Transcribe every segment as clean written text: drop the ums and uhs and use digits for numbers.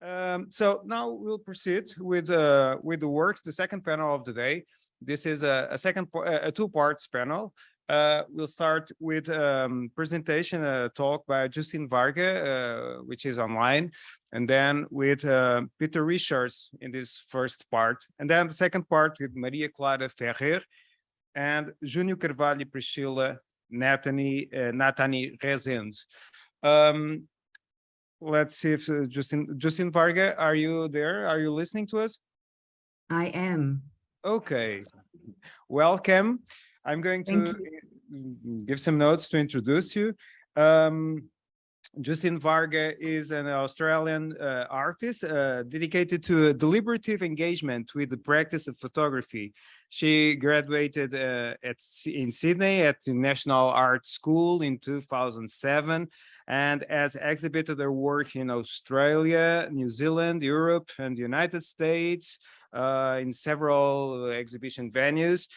So now we'll proceed with the works, the second panel of the day. This is a two parts panel. We'll start with presentation, a talk by Justin Varga, which is online, and then with Peter Richards in this first part, and then the second part with Maria Clara Ferrer and Júnior Carvalho Priscila Nathani Rezende. Let's see if Justin Varga, are you there? Are you listening to us? I am. Okay, welcome. I'm going to give some notes to introduce you. Justin Varga is an Australian artist dedicated to deliberative engagement with the practice of photography. She graduated in Sydney at the National Art School in 2007 and has exhibited her work in Australia, New Zealand, Europe, and the United States in several exhibition venues,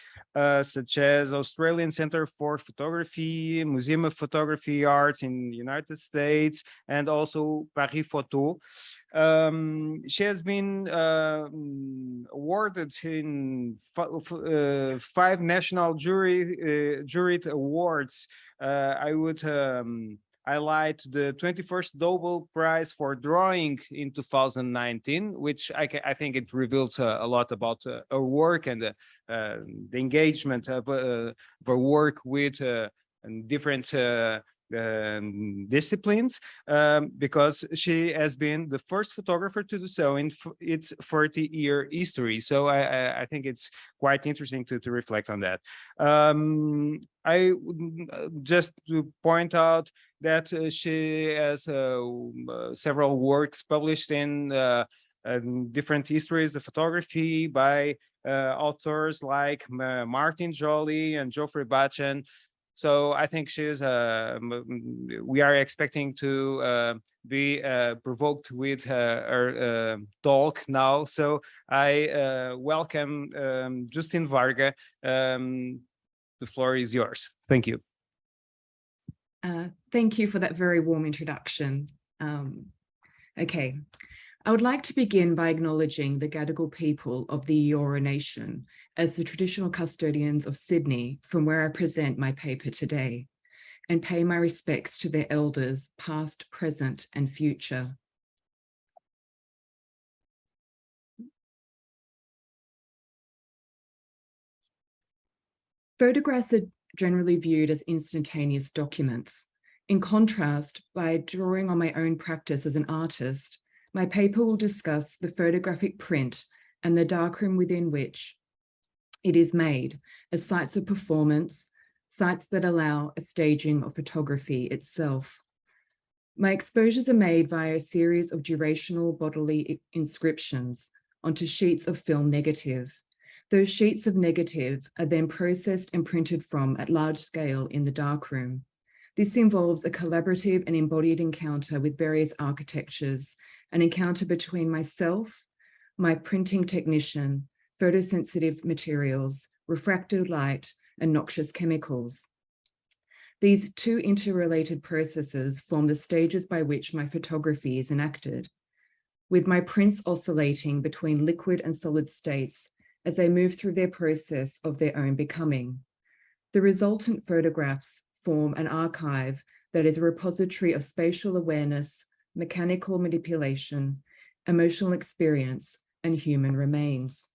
such as Australian Center for Photography, Museum of Photography Arts in the United States, and also Paris Photo. She has been awarded in 5 national juried awards. I would highlight the 21st Nobel Prize for Drawing in 2019, which I think it reveals a lot about her work and the engagement of her work with different disciplines, because she has been the first photographer to do so in its 30-year history. So I think it's quite interesting to reflect on that. I just to point out that she has several works published in different histories of photography by authors like Martin Joly and Geoffrey Batchen. So I think she's. We are expecting to be provoked with her talk now. So I welcome Justin Varga. The floor is yours. Thank you. Thank you for that very warm introduction. Okay, I would like to begin by acknowledging the Gadigal people of the Eora Nation as the traditional custodians of Sydney, from where I present my paper today, and pay my respects to their elders, past, present, and future. Photographs are generally viewed as instantaneous documents. In contrast, by drawing on my own practice as an artist, my paper will discuss the photographic print and the darkroom within which it is made as sites of performance, sites that allow a staging of photography itself. My exposures are made via a series of durational bodily inscriptions onto sheets of film negative. Those sheets of negative are then processed and printed from at large scale in the darkroom. This involves a collaborative and embodied encounter with various architectures, an encounter between myself, my printing technician, photosensitive materials, refracted light, and noxious chemicals. These two interrelated processes form the stages by which my photography is enacted, with my prints oscillating between liquid and solid states as they move through their process of their own becoming. The resultant photographs form an archive that is a repository of spatial awareness, mechanical manipulation, emotional experience, and human remains.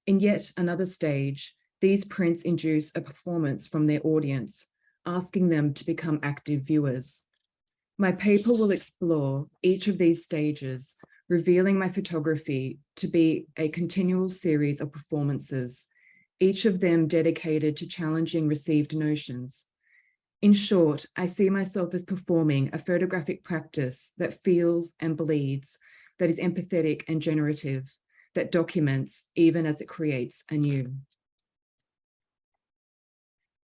In yet another stage, these prints induce a performance from their audience, asking them to become active viewers. My paper will explore each of these stages, revealing my photography to be a continual series of performances, each of them dedicated to challenging received notions. In short, I see myself as performing a photographic practice that feels and bleeds, that is empathetic and generative, that documents even as it creates anew.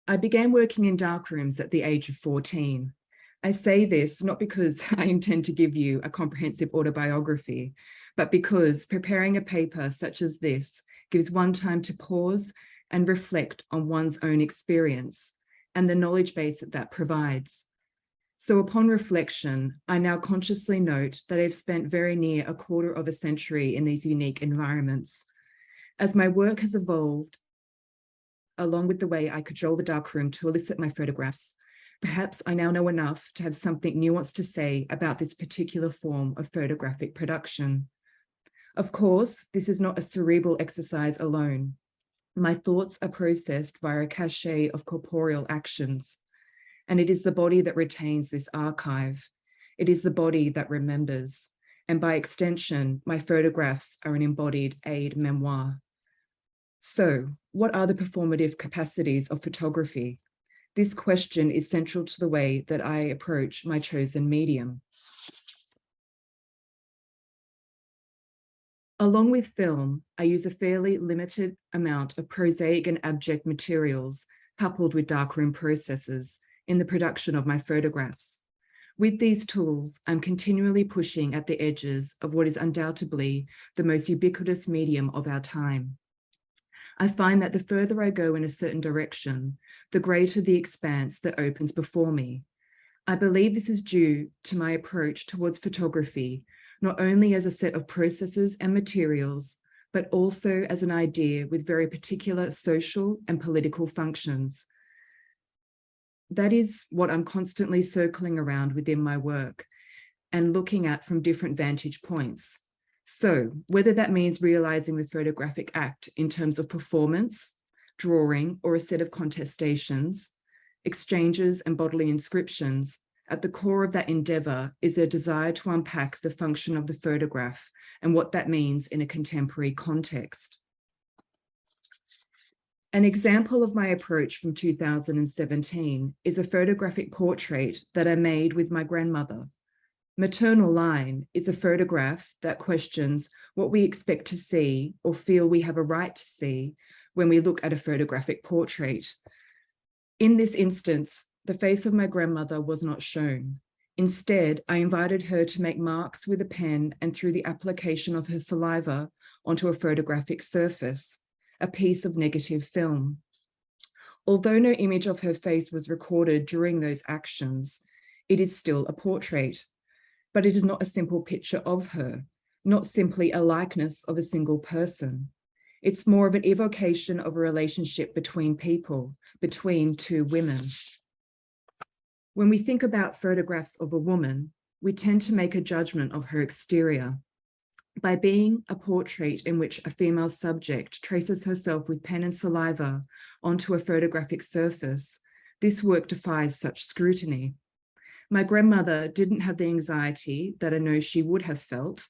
I began working in darkrooms at the age of 14. I say this not because I intend to give you a comprehensive autobiography, but because preparing a paper such as this gives one time to pause and reflect on one's own experience and the knowledge base that provides. So upon reflection, I now consciously note that I've spent very near a quarter of a century in these unique environments. As my work has evolved, along with the way I cajole the darkroom to elicit my photographs, perhaps I now know enough to have something nuanced to say about this particular form of photographic production. Of course, this is not a cerebral exercise alone. My thoughts are processed via a cachet of corporeal actions, and it is the body that retains this archive. It is the body that remembers, and by extension, my photographs are an embodied aid memoir. So, what are the performative capacities of photography? This question is central to the way that I approach my chosen medium. Along with film, I use a fairly limited amount of prosaic and abject materials coupled with darkroom processes in the production of my photographs. With these tools, I'm continually pushing at the edges of what is undoubtedly the most ubiquitous medium of our time. I find that the further I go in a certain direction, the greater the expanse that opens before me. I believe this is due to my approach towards photography, not only as a set of processes and materials, but also as an idea with very particular social and political functions. That is what I'm constantly circling around within my work and looking at from different vantage points. So whether that means realizing the photographic act in terms of performance, drawing, or a set of contestations, exchanges and bodily inscriptions, at the core of that endeavor is a desire to unpack the function of the photograph and what that means in a contemporary context. An example of my approach from 2017 is a photographic portrait that I made with my grandmother. Maternal Line is a photograph that questions what we expect to see or feel we have a right to see when we look at a photographic portrait. In this instance, the face of my grandmother was not shown. Instead, I invited her to make marks with a pen and through the application of her saliva onto a photographic surface, a piece of negative film. Although no image of her face was recorded during those actions, it is still a portrait. But it is not a simple picture of her, not simply a likeness of a single person. It's more of an evocation of a relationship between people, between two women. When we think about photographs of a woman, we tend to make a judgment of her exterior. By being a portrait in which a female subject traces herself with pen and saliva onto a photographic surface, this work defies such scrutiny. My grandmother didn't have the anxiety that I know she would have felt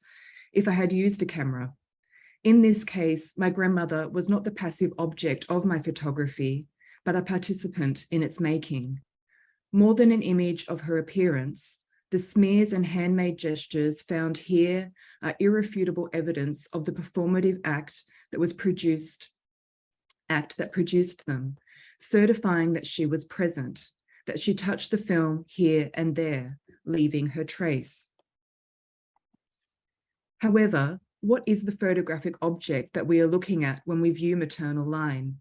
if I had used a camera. In this case, my grandmother was not the passive object of my photography, but a participant in its making. More than an image of her appearance, the smears and handmade gestures found here are irrefutable evidence of the performative act that produced them, certifying that she was present, that she touched the film here and there, leaving her trace. However, what is the photographic object that we are looking at when we view Maternal Line?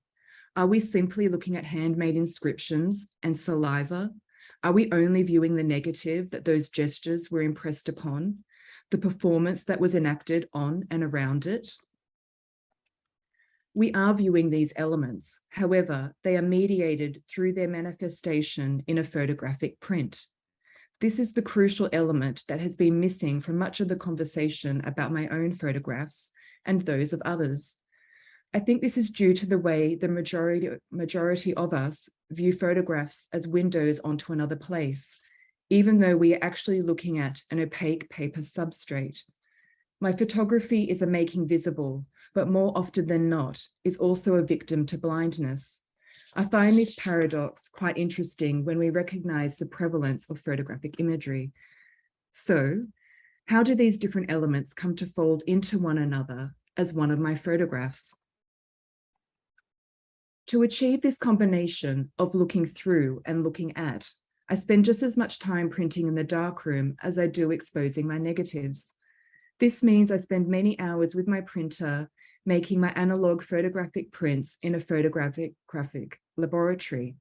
Are we simply looking at handmade inscriptions and saliva? Are we only viewing the negative that those gestures were impressed upon, the performance that was enacted on and around it? We are viewing these elements. However, they are mediated through their manifestation in a photographic print. This is the crucial element that has been missing from much of the conversation about my own photographs and those of others. I think this is due to the way the majority of us view photographs as windows onto another place, even though we are actually looking at an opaque paper substrate. My photography is a making visible, but more often than not, is also a victim to blindness. I find this paradox quite interesting when we recognize the prevalence of photographic imagery. So, how do these different elements come to fold into one another as one of my photographs? To achieve this combination of looking through and looking at, I spend just as much time printing in the darkroom as I do exposing my negatives. This means I spend many hours with my printer making my analog photographic prints in a photographic laboratory.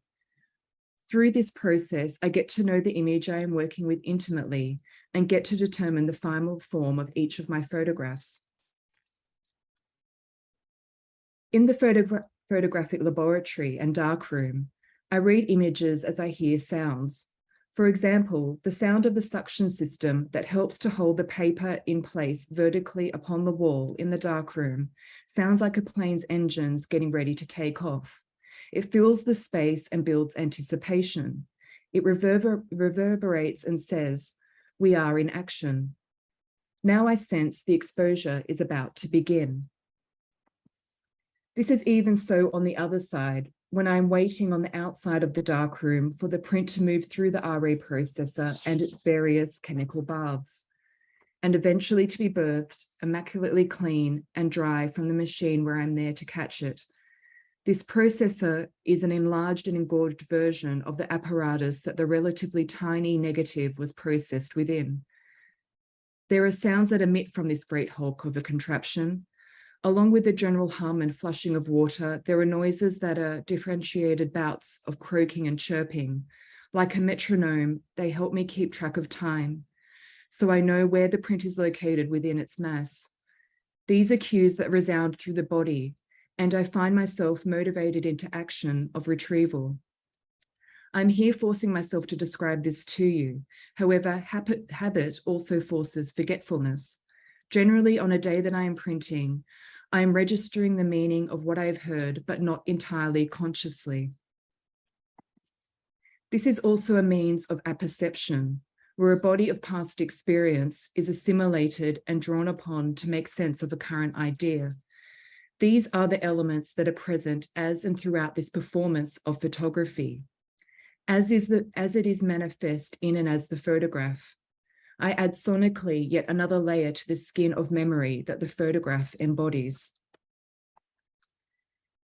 Through this process, I get to know the image I am working with intimately and get to determine the final form of each of my photographs. In the photographic laboratory and darkroom, I read images as I hear sounds. For example, the sound of the suction system that helps to hold the paper in place vertically upon the wall in the darkroom sounds like a plane's engines getting ready to take off. It fills the space and builds anticipation. It reverberates and says, "We are in action." Now I sense the exposure is about to begin. This is even so on the other side, when I'm waiting on the outside of the darkroom for the print to move through the RA processor and its various chemical baths, and eventually to be birthed, immaculately clean and dry from the machine where I'm there to catch it. This processor is an enlarged and engorged version of the apparatus that the relatively tiny negative was processed within. There are sounds that emit from this great hulk of a contraption. Along with the general hum and flushing of water, there are noises that are differentiated bouts of croaking and chirping. Like a metronome, they help me keep track of time, so I know where the print is located within its mass. These are cues that resound through the body, and I find myself motivated into action of retrieval. I'm here forcing myself to describe this to you. However, habit also forces forgetfulness. Generally, on a day that I am printing, I am registering the meaning of what I have heard, but not entirely consciously. This is also a means of apperception, where a body of past experience is assimilated and drawn upon to make sense of a current idea. These are the elements that are present as and throughout this performance of photography, as it is manifest in and as the photograph. I add sonically yet another layer to the skin of memory that the photograph embodies.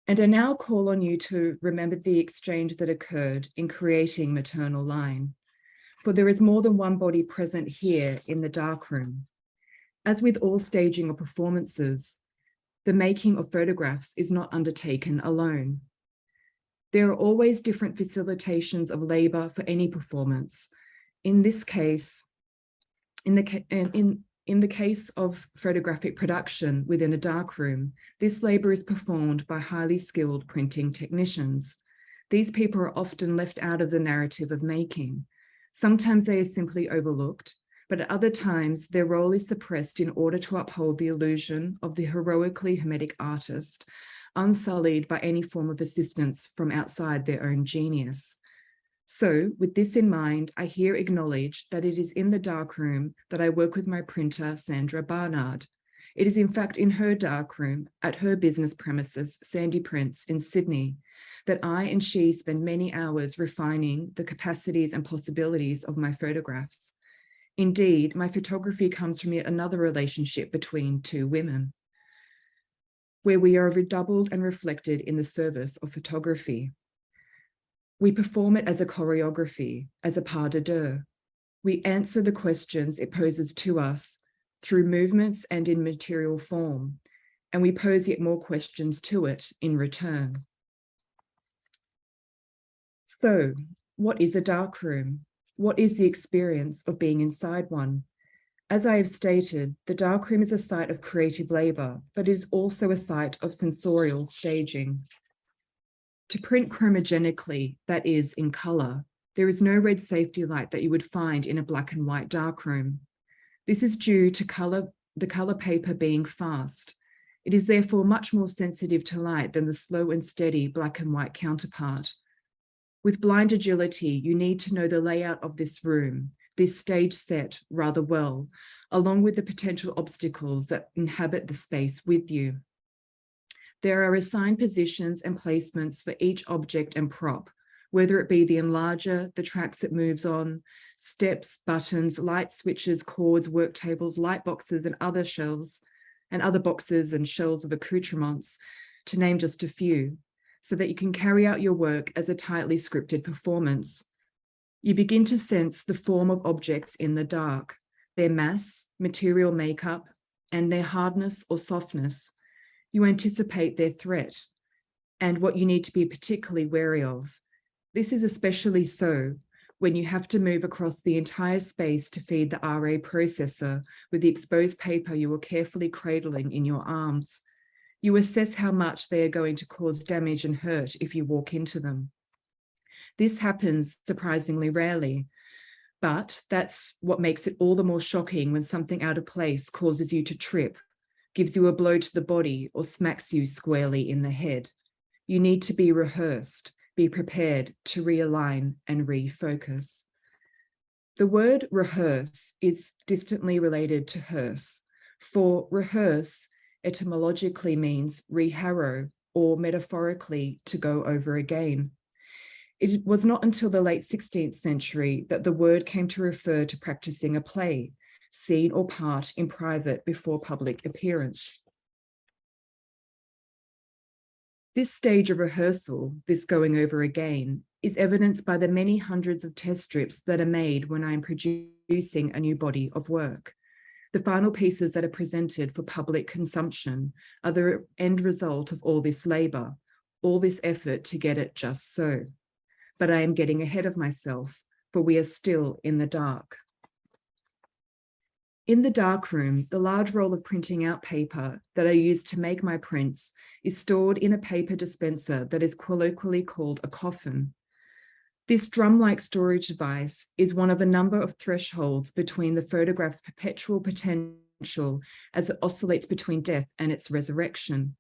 And I now call on you to remember the exchange that occurred in creating Maternal Line, for there is more than one body present here in the darkroom. As with all staging or performances, the making of photographs is not undertaken alone. There are always different facilitations of labor for any performance. In this case, in the case of photographic production within a darkroom, this labor is performed by highly skilled printing technicians. These people are often left out of the narrative of making. Sometimes they are simply overlooked, but at other times their role is suppressed in order to uphold the illusion of the heroically hermetic artist, unsullied by any form of assistance from outside their own genius. So, with this in mind, I here acknowledge that it is in the darkroom that I work with my printer, Sandra Barnard. It is in fact in her darkroom at her business premises, Sandy Prints in Sydney, that I and she spend many hours refining the capacities and possibilities of my photographs. Indeed, my photography comes from yet another relationship between two women, where we are redoubled and reflected in the service of photography. We perform it as a choreography, as a pas de deux. We answer the questions it poses to us through movements and in material form, and we pose yet more questions to it in return. So, what is a darkroom? What is the experience of being inside one? As I have stated, the darkroom is a site of creative labor, but it is also a site of sensorial staging. To print chromogenically, that is, in color, there is no red safety light that you would find in a black and white darkroom. This is due to the color paper being fast. It is therefore much more sensitive to light than the slow and steady black and white counterpart. With blind agility, you need to know the layout of this room, this stage set rather well, along with the potential obstacles that inhabit the space with you. There are assigned positions and placements for each object and prop, whether it be the enlarger, the tracks it moves on, steps, buttons, light switches, cords, work tables, light boxes, and other shelves, and other boxes and shelves of accoutrements, to name just a few, so that you can carry out your work as a tightly scripted performance. You begin to sense the form of objects in the dark, their mass, material makeup, and their hardness or softness. You anticipate their threat and what you need to be particularly wary of. This is especially so when you have to move across the entire space to feed the RA processor with the exposed paper you are carefully cradling in your arms. You assess how much they are going to cause damage and hurt if you walk into them. This happens surprisingly rarely, but that's what makes it all the more shocking when something out of place causes you to trip, gives you a blow to the body, or smacks you squarely in the head. You need to be rehearsed, be prepared to realign and refocus. The word rehearse is distantly related to hearse, for rehearse etymologically means reharrow, or metaphorically to go over again. It was not until the late 16th century that the word came to refer to practicing a play, scene or part in private before public appearance. This stage of rehearsal, this going over again, is evidenced by the many hundreds of test strips that are made when I am producing a new body of work. The final pieces that are presented for public consumption are the end result of all this labor, all this effort to get it just so. But I am getting ahead of myself, for we are still in the dark. In the darkroom, the large roll of printing out paper that I use to make my prints is stored in a paper dispenser that is colloquially called a coffin. This drum-like storage device is one of a number of thresholds between the photograph's perpetual potential as it oscillates between death and its resurrection.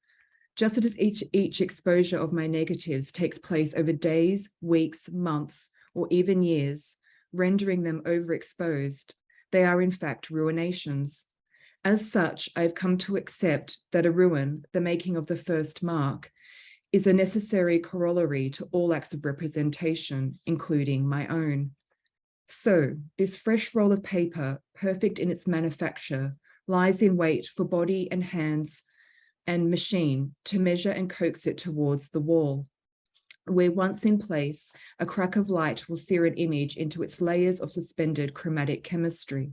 Just as each exposure of my negatives takes place over days, weeks, months, or even years, rendering them overexposed, they are in fact ruinations. As such, I have come to accept that a ruin, the making of the first mark, is a necessary corollary to all acts of representation, including my own. So, this fresh roll of paper, perfect in its manufacture, lies in wait for body and hands and machine to measure and coax it towards the wall, where once in place, a crack of light will sear an image into its layers of suspended chromatic chemistry.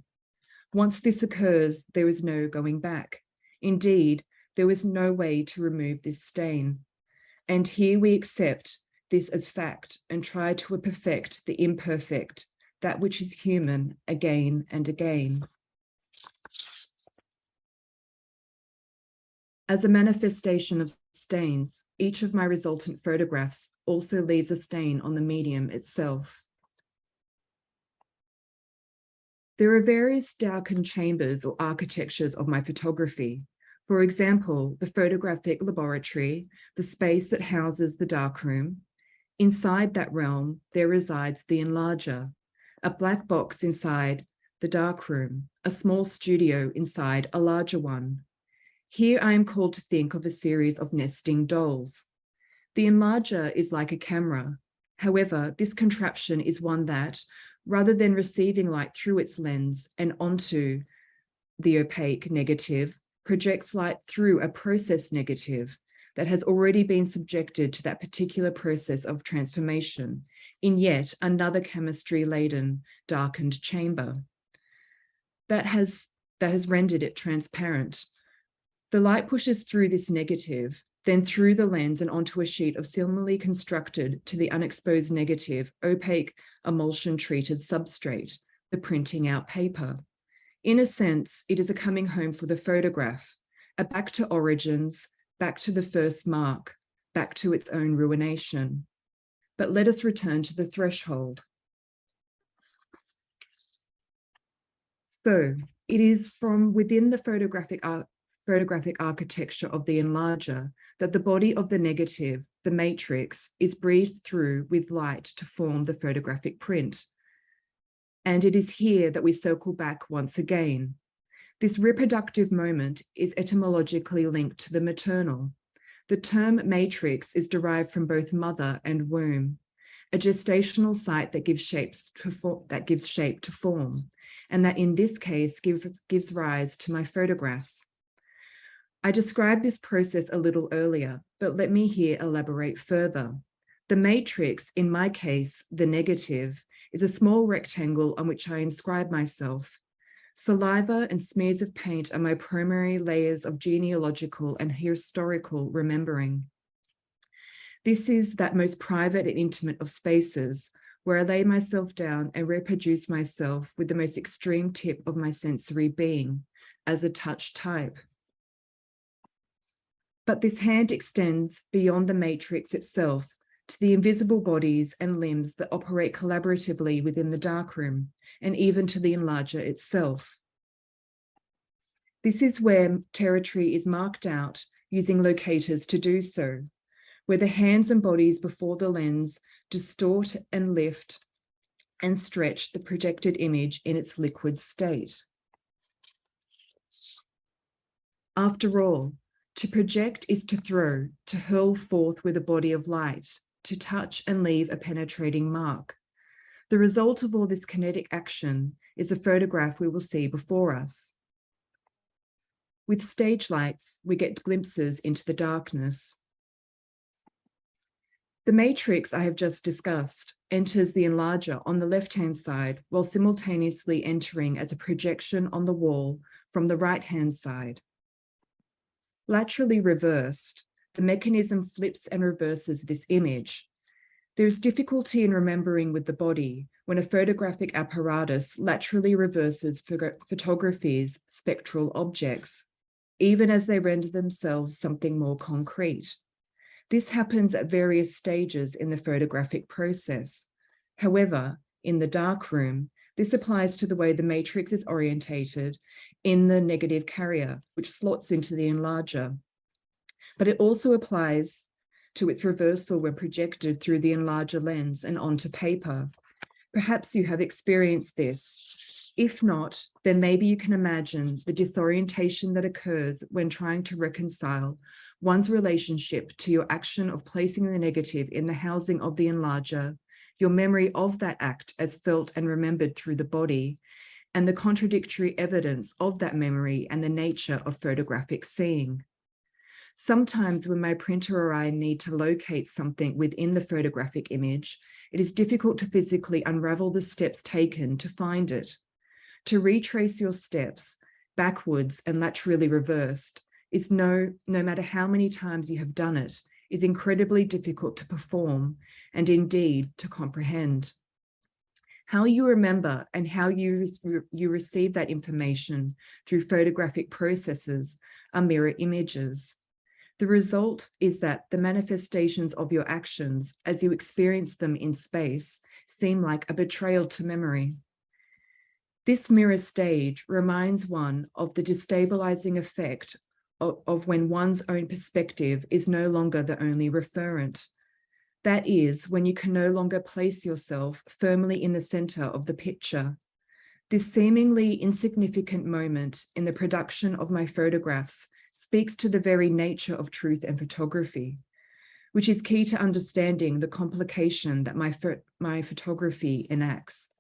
Once this occurs, there is no going back. Indeed, there is no way to remove this stain. And here we accept this as fact and try to perfect the imperfect, that which is human, again and again. As a manifestation of stains, each of my resultant photographs also leaves a stain on the medium itself. There are various darkened chambers or architectures of my photography. For example, the photographic laboratory, the space that houses the darkroom. Inside that realm, there resides the enlarger, a black box inside the darkroom, a small studio inside a larger one. Here I am called to think of a series of nesting dolls. The enlarger is like a camera. However, this contraption is one that, rather than receiving light through its lens and onto the opaque negative, projects light through a process negative that has already been subjected to that particular process of transformation in yet another chemistry-laden, darkened chamber that has rendered it transparent. The light pushes through this negative, then through the lens and onto a sheet of similarly constructed to the unexposed negative, opaque, emulsion-treated substrate, the printing out paper. In a sense, it is a coming home for the photograph, a back to origins, back to the first mark, back to its own ruination. But let us return to the threshold. So it is from within the photographic architecture of the enlarger that the body of the negative, the matrix, is breathed through with light to form the photographic print. And it is here that we circle back once again. This reproductive moment is etymologically linked to the maternal. The term matrix is derived from both mother and womb, a gestational site that gives shape to form, and that in this case gives rise to my photographs. I described this process a little earlier, but let me here elaborate further. The matrix, in my case, the negative, is a small rectangle on which I inscribe myself. Saliva and smears of paint are my primary layers of genealogical and historical remembering. This is that most private and intimate of spaces where I lay myself down and reproduce myself with the most extreme tip of my sensory being as a touch type. But this hand extends beyond the matrix itself to the invisible bodies and limbs that operate collaboratively within the darkroom, and even to the enlarger itself. This is where territory is marked out using locators to do so, where the hands and bodies before the lens distort and lift and stretch the projected image in its liquid state. After all, to project is to throw, to hurl forth with a body of light, to touch and leave a penetrating mark. The result of all this kinetic action is a photograph we will see before us. With stage lights, we get glimpses into the darkness. The matrix I have just discussed enters the enlarger on the left-hand side while simultaneously entering as a projection on the wall from the right-hand side. Laterally reversed, the mechanism flips and reverses this image. There is difficulty in remembering with the body when a photographic apparatus laterally reverses photography's spectral objects, even as they render themselves something more concrete. This happens at various stages in the photographic process. However, in the darkroom, this applies to the way the matrix is orientated in the negative carrier, which slots into the enlarger. But it also applies to its reversal when projected through the enlarger lens and onto paper. Perhaps you have experienced this. If not, then maybe you can imagine the disorientation that occurs when trying to reconcile one's relationship to your action of placing the negative in the housing of the enlarger, your memory of that act as felt and remembered through the body, and the contradictory evidence of that memory and the nature of photographic seeing. Sometimes when my printer or I need to locate something within the photographic image, it is difficult to physically unravel the steps taken to find it. To retrace your steps backwards and laterally reversed is no matter how many times you have done it, is incredibly difficult to perform and indeed to comprehend. How you remember and how you receive that information through photographic processes are mirror images. The result is that the manifestations of your actions as you experience them in space seem like a betrayal to memory. This mirror stage reminds one of the destabilizing effect of when one's own perspective is no longer the only referent. That is, when you can no longer place yourself firmly in the center of the picture. This seemingly insignificant moment in the production of my photographs speaks to the very nature of truth and photography, which is key to understanding the complication that my photography enacts.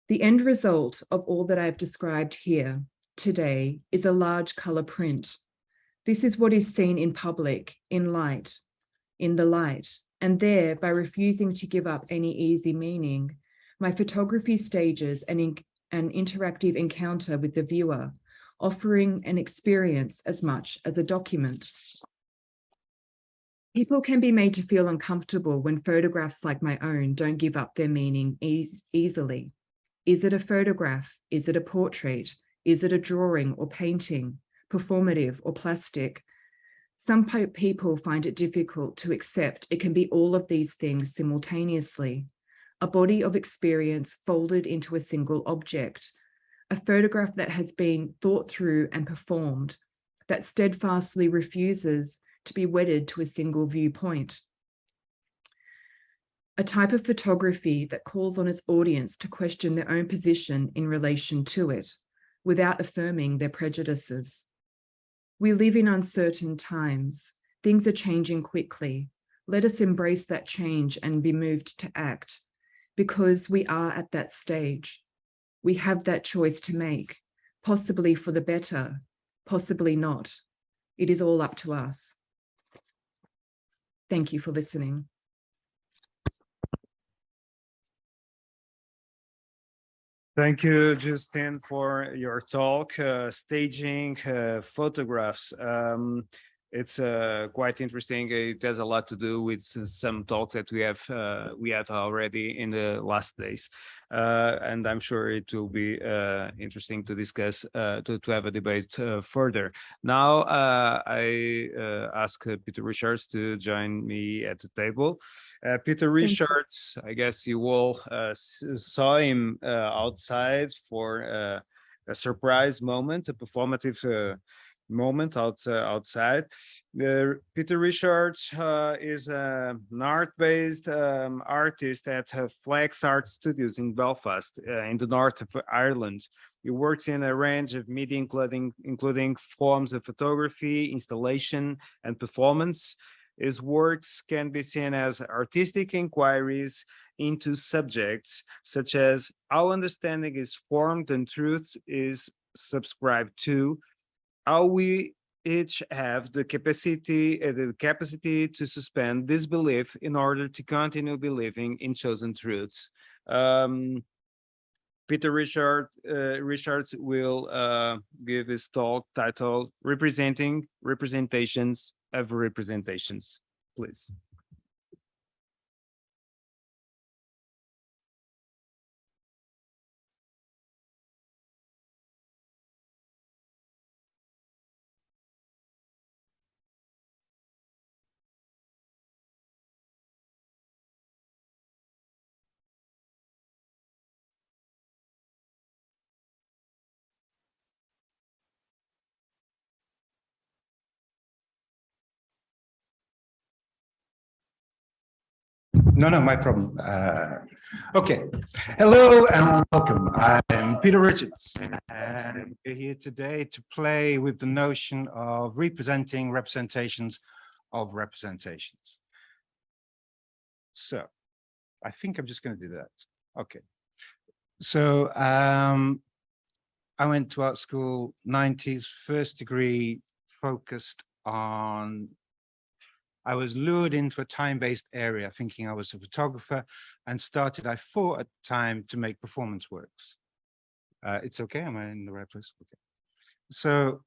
The end result of all that I've described here today is a large color print. This is what is seen in public, in the light, and there, by refusing to give up any easy meaning, my photography stages an interactive encounter with the viewer, offering an experience as much as a document. People can be made to feel uncomfortable when photographs like my own don't give up their meaning easily. Is it a photograph? Is it a portrait? Is it a drawing or painting, performative or plastic? Some people find it difficult to accept it can be all of these things simultaneously. A body of experience folded into a single object, a photograph that has been thought through and performed, that steadfastly refuses to be wedded to a single viewpoint. A type of photography that calls on its audience to question their own position in relation to it, without affirming their prejudices. We live in uncertain times. Things are changing quickly. Let us embrace that change and be moved to act, because we are at that stage. We have that choice to make, possibly for the better, possibly not. It is all up to us. Thank you for listening. Thank you, Justine, for your talk, staging photographs. it's quite interesting. It has a lot to do with some talks that we had already in the last days, and I'm sure it will be interesting to discuss to have a debate further. Now I ask Peter Richards to join me at the table. Peter Richards, I guess you all saw him outside for a surprise moment, a performative moment outside. Peter Richards is an art-based artist at Flex Art Studios in Belfast, in the north of Ireland. He works in a range of media, including forms of photography, installation, and performance. His works can be seen as artistic inquiries into subjects such as how understanding is formed and truth is subscribed to, how we each have the capacity to suspend disbelief in order to continue believing in chosen truths. Peter Richards will give his talk titled "Representing Representations of Representations." Please. No, my problem. Okay. Hello and welcome. I'm Peter Richards, and we're here today to play with the notion of representing representations of representations. So I think I'm just going to do that. Okay. So I went to art school, 90s, first degree, focused on, I was lured into a time-based area thinking I was a photographer, and started, I thought at the time, to make performance works. It's okay, am I in the right place? Okay. So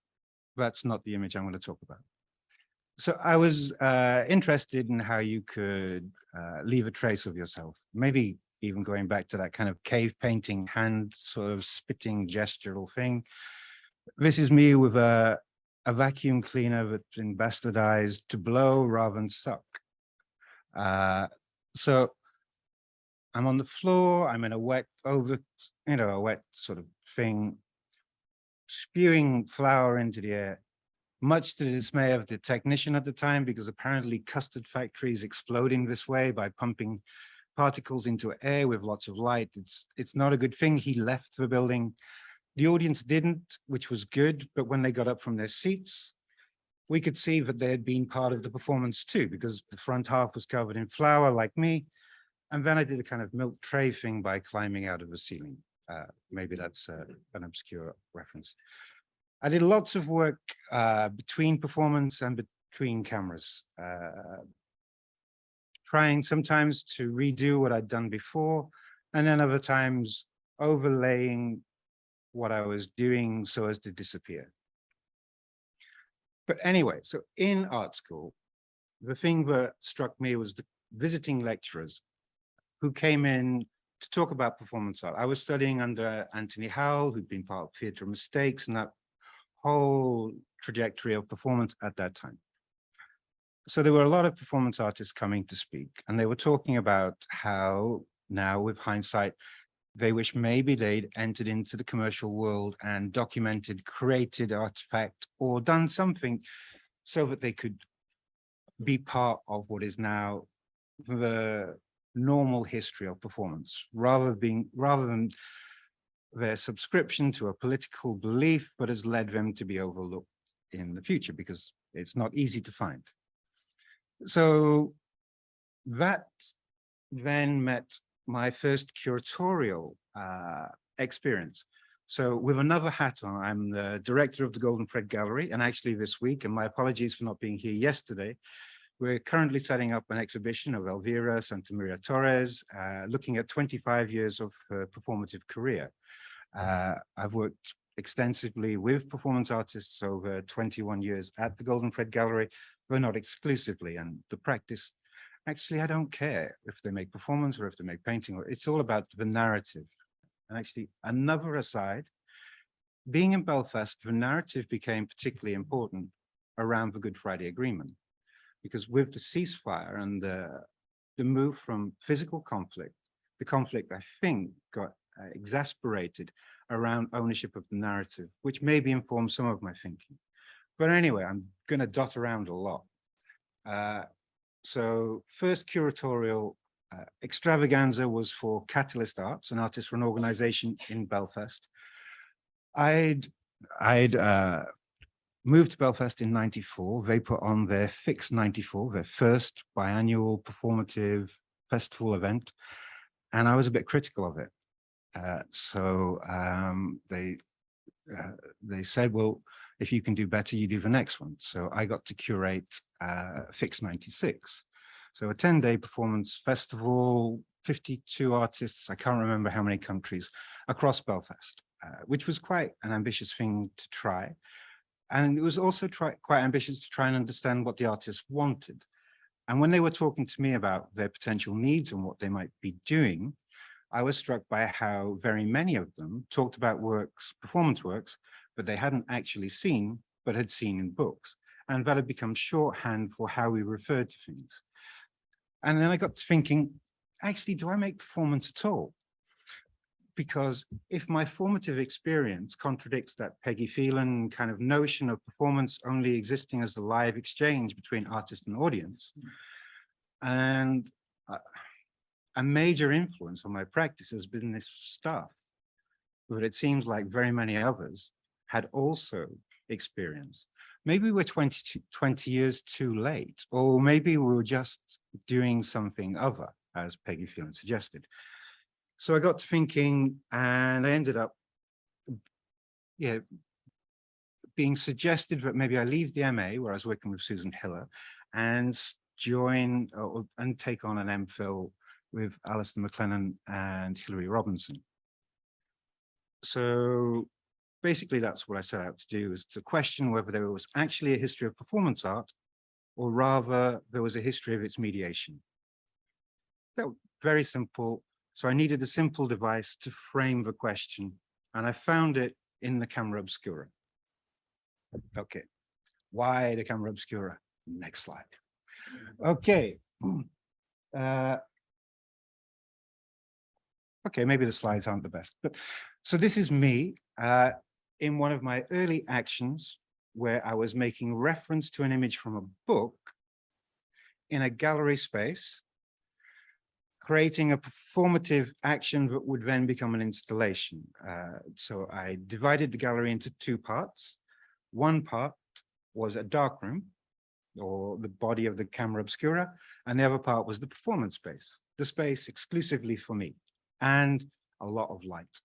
that's not the image I'm going to talk about. So I was interested in how you could leave a trace of yourself, maybe even going back to that kind of cave painting, hand sort of spitting gestural thing. This is me with a vacuum cleaner that's been bastardized to blow rather than suck. So I'm on the floor, I'm in a wet a wet sort of thing, spewing flour into the air, much to the dismay of the technician at the time, because apparently custard factories exploding this way by pumping particles into air with lots of light. It's not a good thing. He left the building. The audience didn't, which was good, but when they got up from their seats, we could see that they had been part of the performance too, because the front half was covered in flour like me. And then I did a kind of milk tray thing by climbing out of the ceiling. Maybe that's an obscure reference. I did lots of work between performance and between cameras, trying sometimes to redo what I'd done before, and then other times overlaying what I was doing so as to disappear. But anyway, so in art school, the thing that struck me was the visiting lecturers who came in to talk about performance art. I was studying under Anthony Howell, who'd been part of Theatre of Mistakes and that whole trajectory of performance at that time. So there were a lot of performance artists coming to speak, and they were talking about how now, with hindsight, they wish maybe they'd entered into the commercial world and documented, created artifact, or done something so that they could be part of what is now the normal history of performance, rather than their subscription to a political belief, but has led them to be overlooked in the future because it's not easy to find. So that then met my first curatorial experience. So with another hat on, I'm the director of the Golden Thread Gallery, and actually this week, and my apologies for not being here yesterday, we're currently setting up an exhibition of Elvira Santamaria Torres, looking at 25 years of her performative career. I've worked extensively with performance artists over 21 years at the Golden Thread Gallery, but not exclusively. And the practice, actually, I don't care if they make performance or if they make painting, or it's all about the narrative. And actually, another aside, being in Belfast, the narrative became particularly important around the Good Friday Agreement, because with the ceasefire and the move from physical conflict, the conflict, I think, got exasperated around ownership of the narrative, which maybe informed some of my thinking. But anyway, I'm going to dot around a lot. So first curatorial extravaganza was for Catalyst Arts, an artist for an organization in Belfast. I'd moved to Belfast in '94. They put on their Fix 94, their first biannual performative festival event, and I was a bit critical of it. They said, well, if you can do better, you do the next one. So I got to curate Fix 96. So a 10-day performance festival, 52 artists, I can't remember how many countries, across Belfast, which was quite an ambitious thing to try. And it was also quite ambitious to try and understand what the artists wanted. And when they were talking to me about their potential needs and what they might be doing, I was struck by how very many of them talked about works, performance works, that they hadn't actually seen, but had seen in books. And that had become shorthand for how we referred to things. And then I got to thinking, actually, do I make performance at all? Because if my formative experience contradicts that Peggy Phelan kind of notion of performance only existing as a live exchange between artist and audience, and a major influence on my practice has been this stuff that it seems like very many others had also experienced. Maybe we're 20 years too late, or maybe we were just doing something other, as Peggy Phelan suggested. So I got to thinking, and I ended up being suggested that maybe I leave the MA, where I was working with Susan Hiller, and join and take on an MPhil with Alistair McLennan and Hilary Robinson. So basically, that's what I set out to do, is to question whether there was actually a history of performance art, or rather there was a history of its mediation. So very simple. So I needed a simple device to frame the question, and I found it in the camera obscura. Okay, why the camera obscura? Next slide. Okay. Okay, maybe the slides aren't the best, but so this is me in one of my early actions where I was making reference to an image from a book in a gallery space, creating a performative action that would then become an installation. So I divided the gallery into two parts. One part was a darkroom, or the body of the camera obscura, and the other part was the performance space, the space exclusively for me, and a lot of light.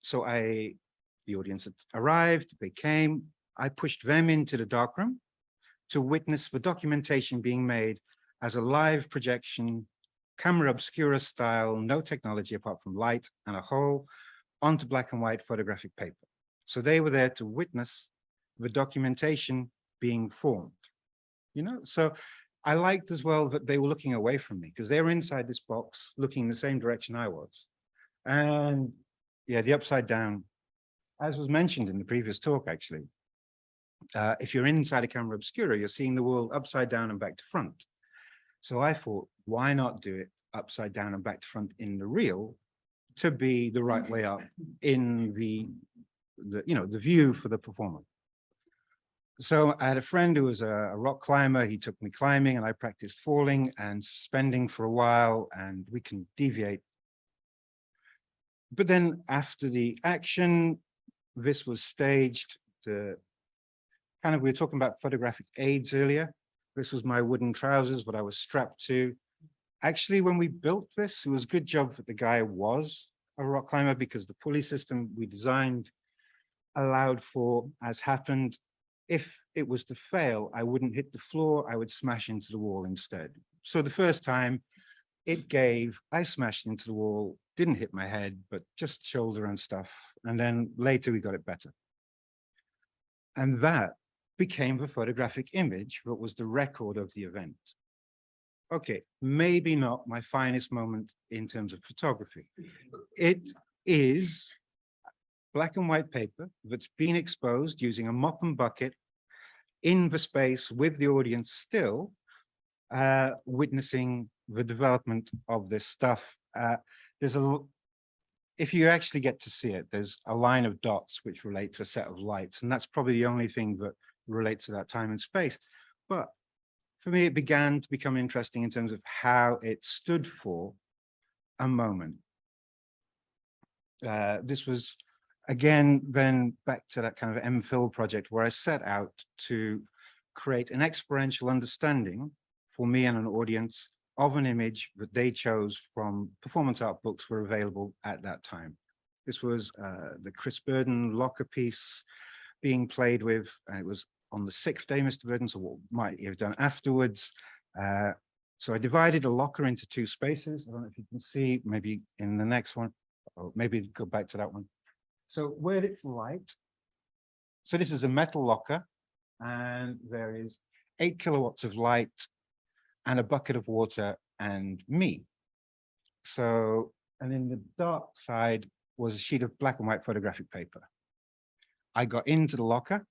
So the audience had arrived, they came, I pushed them into the darkroom to witness the documentation being made as a live projection, camera obscura style, no technology apart from light and a hole, onto black and white photographic paper. So they were there to witness the documentation being formed. You know, so I liked as well that they were looking away from me, because they were inside this box looking in the same direction I was. And yeah, the upside down, as was mentioned in the previous talk, actually, if you're inside a camera obscura, you're seeing the world upside down and back to front. So I thought, why not do it upside down and back to front in the real to be the right way up in the view for the performer. So I had a friend who was a rock climber. He took me climbing, and I practiced falling and suspending for a while, and we can deviate. But then after the action, this was staged. We were talking about photographic aids earlier. This was my wooden trousers, what I was strapped to. Actually, when we built this, it was a good job that the guy was a rock climber, because the pulley system we designed allowed for, as happened, if it was to fail, I wouldn't hit the floor, I would smash into the wall instead. So the first time, it gave, I smashed into the wall, didn't hit my head, but just shoulder and stuff. And then later we got it better. And that became the photographic image that was the record of the event. Okay, maybe not my finest moment in terms of photography. It is black and white paper that's been exposed using a mop and bucket in the space with the audience still, witnessing the development of this stuff. If you actually get to see it, there's a line of dots which relate to a set of lights, and that's probably the only thing that relates to that time and space. But for me, it began to become interesting in terms of how it stood for a moment. This was, again, then back to that kind of MPhil project where I set out to create an experiential understanding for me and an audience of an image that they chose from performance art books were available at that time. This was the Chris Burden locker piece being played with, and it was on the 6th day, Mr. Burden, so what might you have done afterwards? So I divided a locker into 2 spaces. I don't know if you can see, maybe in the next one, or maybe go back to that one. So where it's light, so this is a metal locker, and there is 8 kilowatts of light and a bucket of water and me. So, and in the dark side was a sheet of black and white photographic paper. I got into the locker,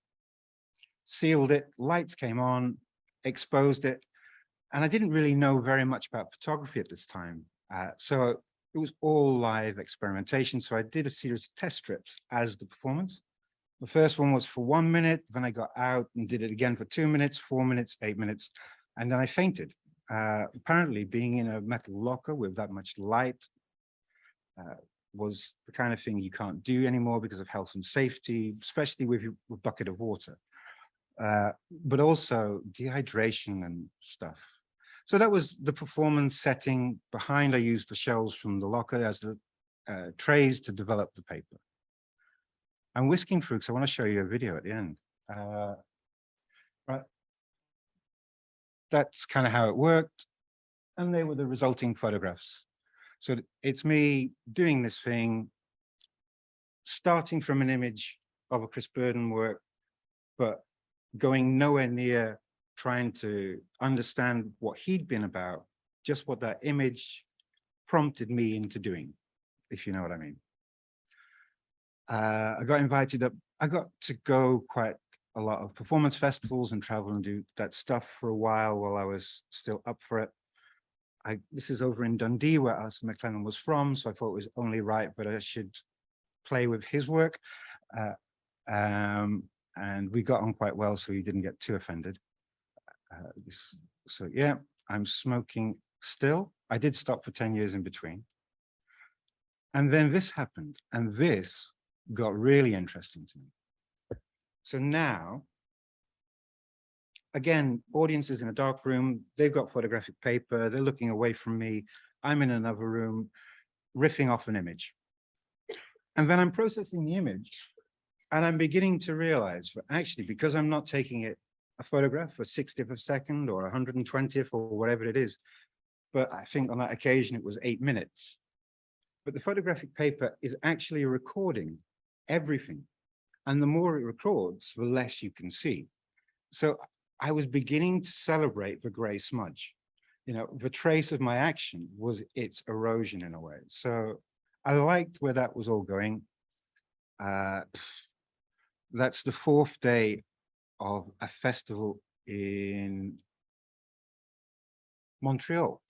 sealed it, lights came on, exposed it, and I didn't really know very much about photography at this time. So it was all live experimentation. So I did a series of test strips as the performance. The first one was for 1 minute, then I got out and did it again for 2 minutes, 4 minutes, 8 minutes, and then I fainted. Apparently being in a metal locker with that much light was the kind of thing you can't do anymore because of health and safety, especially with a bucket of water, but also dehydration and stuff. So that was the performance setting. Behind, I used the shells from the locker as the trays to develop the paper. I'm whisking through because I want to show you a video at the end. Right. That's kind of how it worked. And they were the resulting photographs. So it's me doing this thing, starting from an image of a Chris Burden work, but going nowhere near trying to understand what he'd been about, just what that image prompted me into doing, if you know what I mean. I got invited up, I got to go quite a lot of performance festivals and travel and do that stuff for a while I was still up for it. This is over in Dundee, where Alistair MacLennan was from, so I thought it was only right, but I should play with his work. And we got on quite well, so he didn't get too offended. So yeah, I'm smoking still. I did stop for 10 years in between. And then this happened, and this got really interesting to me. So now, again, audiences in a dark room, they've got photographic paper, they're looking away from me. I'm in another room, riffing off an image. And then I'm processing the image, and I'm beginning to realize that actually, because I'm not taking it a photograph for 60th of a second or 120th or whatever it is, but I think on that occasion it was 8 minutes. But the photographic paper is actually recording everything. And the more it records, the less you can see. So I was beginning to celebrate the gray smudge. You know, the trace of my action was its erosion in a way. So I liked where that was all going. That's the 4th day of a festival in Montreal.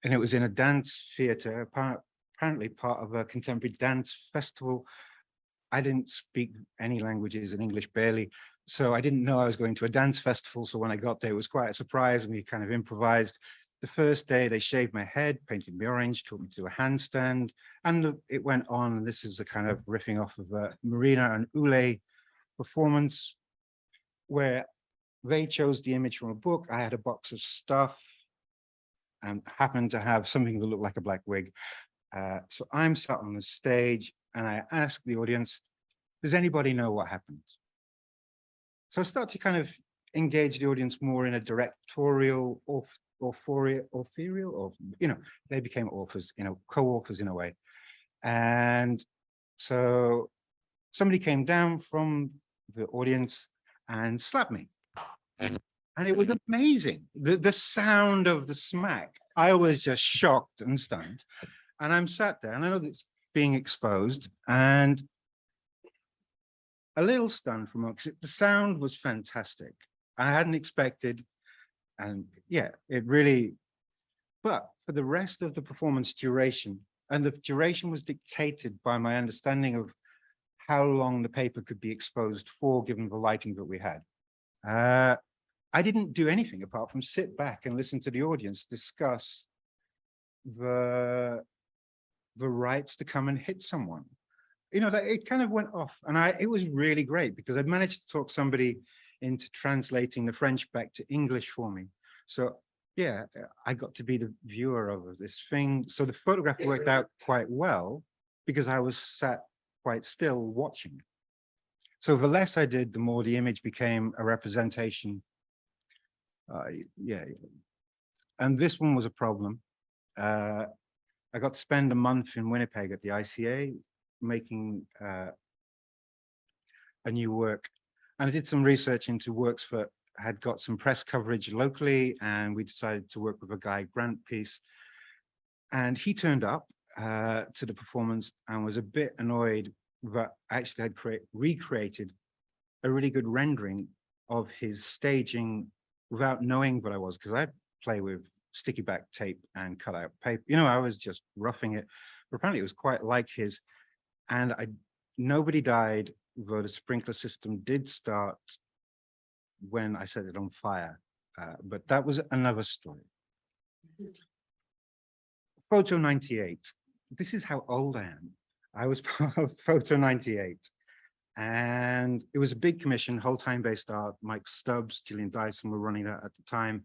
And it was in a dance theater, apparently part of a contemporary dance festival. I didn't speak any languages and English barely, so I didn't know I was going to a dance festival. So when I got there, it was quite a surprise, and we kind of improvised. The first day, they shaved my head, painted me orange, took me to a handstand, and it went on. This is a kind of riffing off of a Marina and Ule performance, where they chose the image from a book. I had a box of stuff and happened to have something that looked like a black wig. So I'm sat on the stage, and I ask the audience, does anybody know what happened? So I start to kind of engage the audience more in a directorial or authorial, or, you know, they became authors, you know, co-authors in a way. And so somebody came down from the audience and slapped me. And it was amazing. The sound of the smack, I was just shocked and stunned. And I'm sat there and I know that it's being exposed and a little stunned from it. The sound was fantastic. I hadn't expected, and yeah, it really, but for the rest of the performance duration, and the duration was dictated by my understanding of how long the paper could be exposed for, given the lighting that we had. I didn't do anything apart from sit back and listen to the audience discuss the rights to come and hit someone. You know, that it kind of went off, and it was really great because I'd managed to talk somebody into translating the French back to English for me. So yeah, I got to be the viewer of this thing. So the photograph worked out quite well because I was sat quite still watching. So the less I did, the more the image became a representation. Yeah, and this one was a problem. I got to spend a month in Winnipeg at the ICA making a new work. And I did some research into works that had got some press coverage locally, and we decided to work with a guy, Grant Peace. And he turned up to the performance and was a bit annoyed that I actually had recreated a really good rendering of his staging without knowing what I was, because I play with sticky back tape and cut out paper. You know, I was just roughing it. But apparently it was quite like his. And nobody died, though the sprinkler system did start when I set it on fire. But that was another story. Photo 98. This is how old I am. I was part of Photo 98. And it was a big commission, whole time-based art. Mike Stubbs, Gillian Dyson were running that at the time.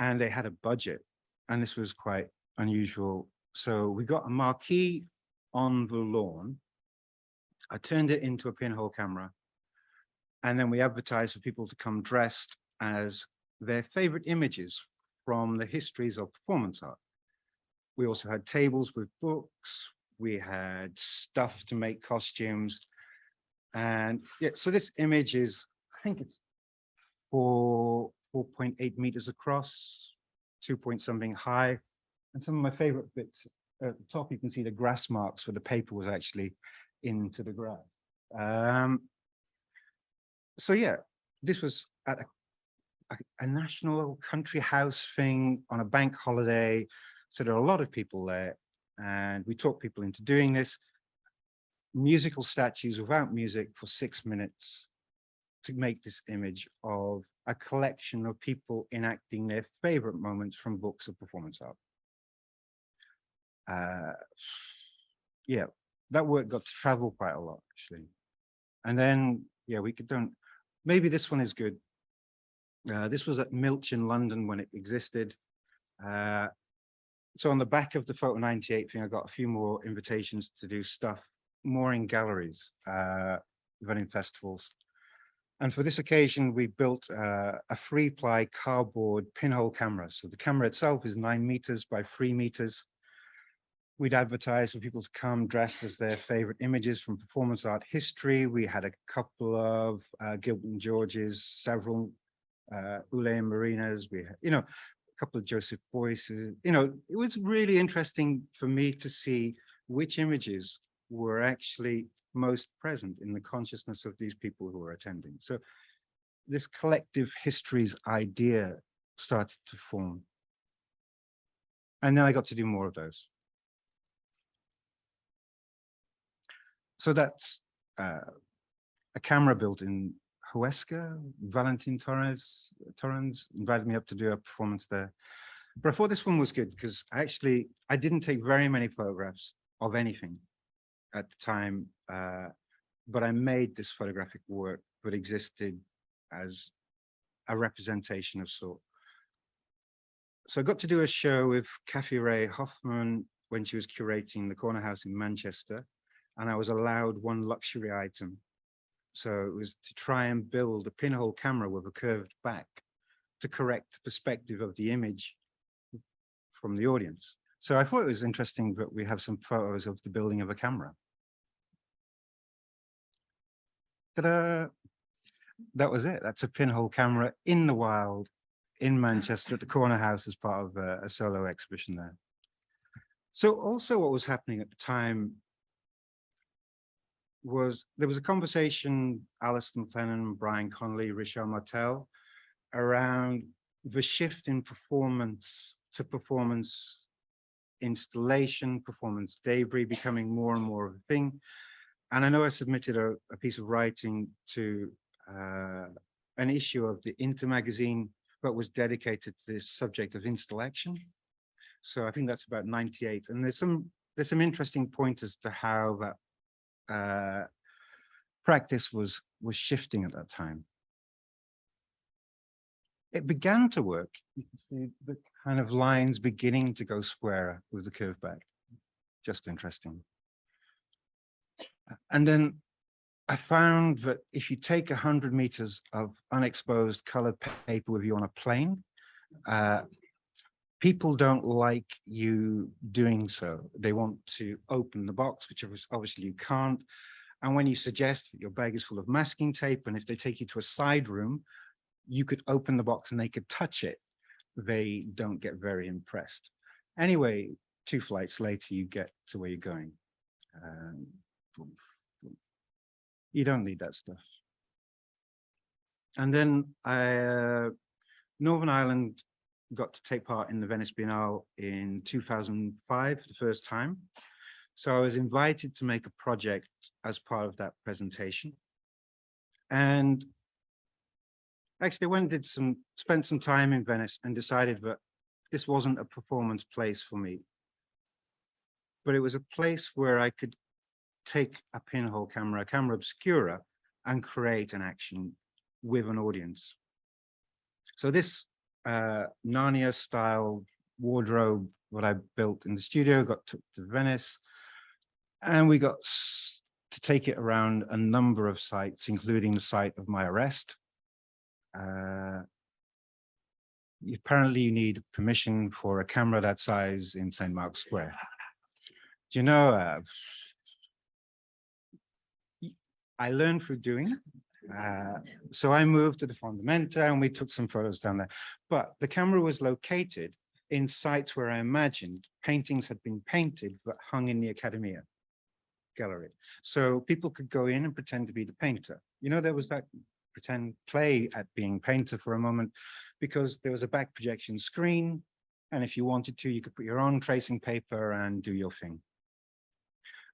And they had a budget. And this was quite unusual. So we got a marquee on the lawn. I turned it into a pinhole camera. And then we advertised for people to come dressed as their favorite images from the histories of performance art. We also had tables with books. We had stuff to make costumes. And yeah, so this image is, I think it's 4.8 meters across, 2 point something high. And some of my favorite bits at the top, you can see the grass marks where the paper was actually into the grass. So yeah, this was at a national country house thing on a bank holiday. So there are a lot of people there, and we talked people into doing this. Musical statues without music for 6 minutes to make this image of a collection of people enacting their favorite moments from books of performance art. Yeah, that work got to travel quite a lot, actually. And then, yeah, maybe this one is good. This was at Milch in London when it existed. So on the back of the Photo 98 thing, I got a few more invitations to do stuff more in galleries than in festivals. And for this occasion, we built a 3-ply cardboard pinhole camera. So the camera itself is 9 meters by 3 meters. We'd advertise for people to come dressed as their favorite images from performance art history. We had a couple of Gilbert and George's, several Ule and Marinas. We had, you know, a couple of Joseph Beuys's. You know, it was really interesting for me to see which images were actually most present in the consciousness of these people who were attending. So this collective histories idea started to form. And then I got to do more of those. So that's a camera built in Huesca. Valentin Torres invited me up to do a performance there. But I thought this one was good because actually I didn't take very many photographs of anything at the time, but I made this photographic work that existed as a representation of sort. So I got to do a show with Kathy Ray Hoffman when she was curating the Corner House in Manchester, and I was allowed one luxury item. So it was to try and build a pinhole camera with a curved back to correct the perspective of the image from the audience. So I thought it was interesting that we have some photos of the building of a camera. Ta-da! That was it. That's a pinhole camera in the wild in Manchester at the Corner House as part of a solo exhibition there. So also what was happening at the time was there was a conversation, Alistair McLennan, Brian Connolly, Richard Martel, around the shift in performance to performance installation, performance debris becoming more and more of a thing. And I know I submitted a piece of writing to an issue of the Inter magazine, but was dedicated to this subject of installation. So I think that's about 98. And there's some interesting pointers to how that practice was shifting at that time. It began to work. You can see the kind of lines beginning to go squarer with the curve back. Just interesting. And then I found that if you take 100 meters of unexposed colored paper with you on a plane, people don't like you doing so. They want to open the box, which obviously you can't. And when you suggest that your bag is full of masking tape, and if they take you to a side room, you could open the box and they could touch it, they don't get very impressed. Anyway, 2 flights later, you get to where you're going. You don't need that stuff. And then Northern Ireland got to take part in the Venice Biennale in 2005, the first time. So I was invited to make a project as part of that presentation. And actually I went and spent some time in Venice and decided that this wasn't a performance place for me, but it was a place where I could take a pinhole camera, a camera obscura, and create an action with an audience. So this Narnia style wardrobe, what I built in the studio, got took to Venice, and we got to take it around a number of sites, including the site of my arrest. Apparently you need permission for a camera that size in St. Mark's Square. Do you know, I learned through doing. So I moved to the Fondamenta and we took some photos down there. But the camera was located in sites where I imagined paintings had been painted but hung in the Accademia gallery. So people could go in and pretend to be the painter. You know, there was that pretend play at being painter for a moment, because there was a back projection screen. And if you wanted to, you could put your own tracing paper and do your thing.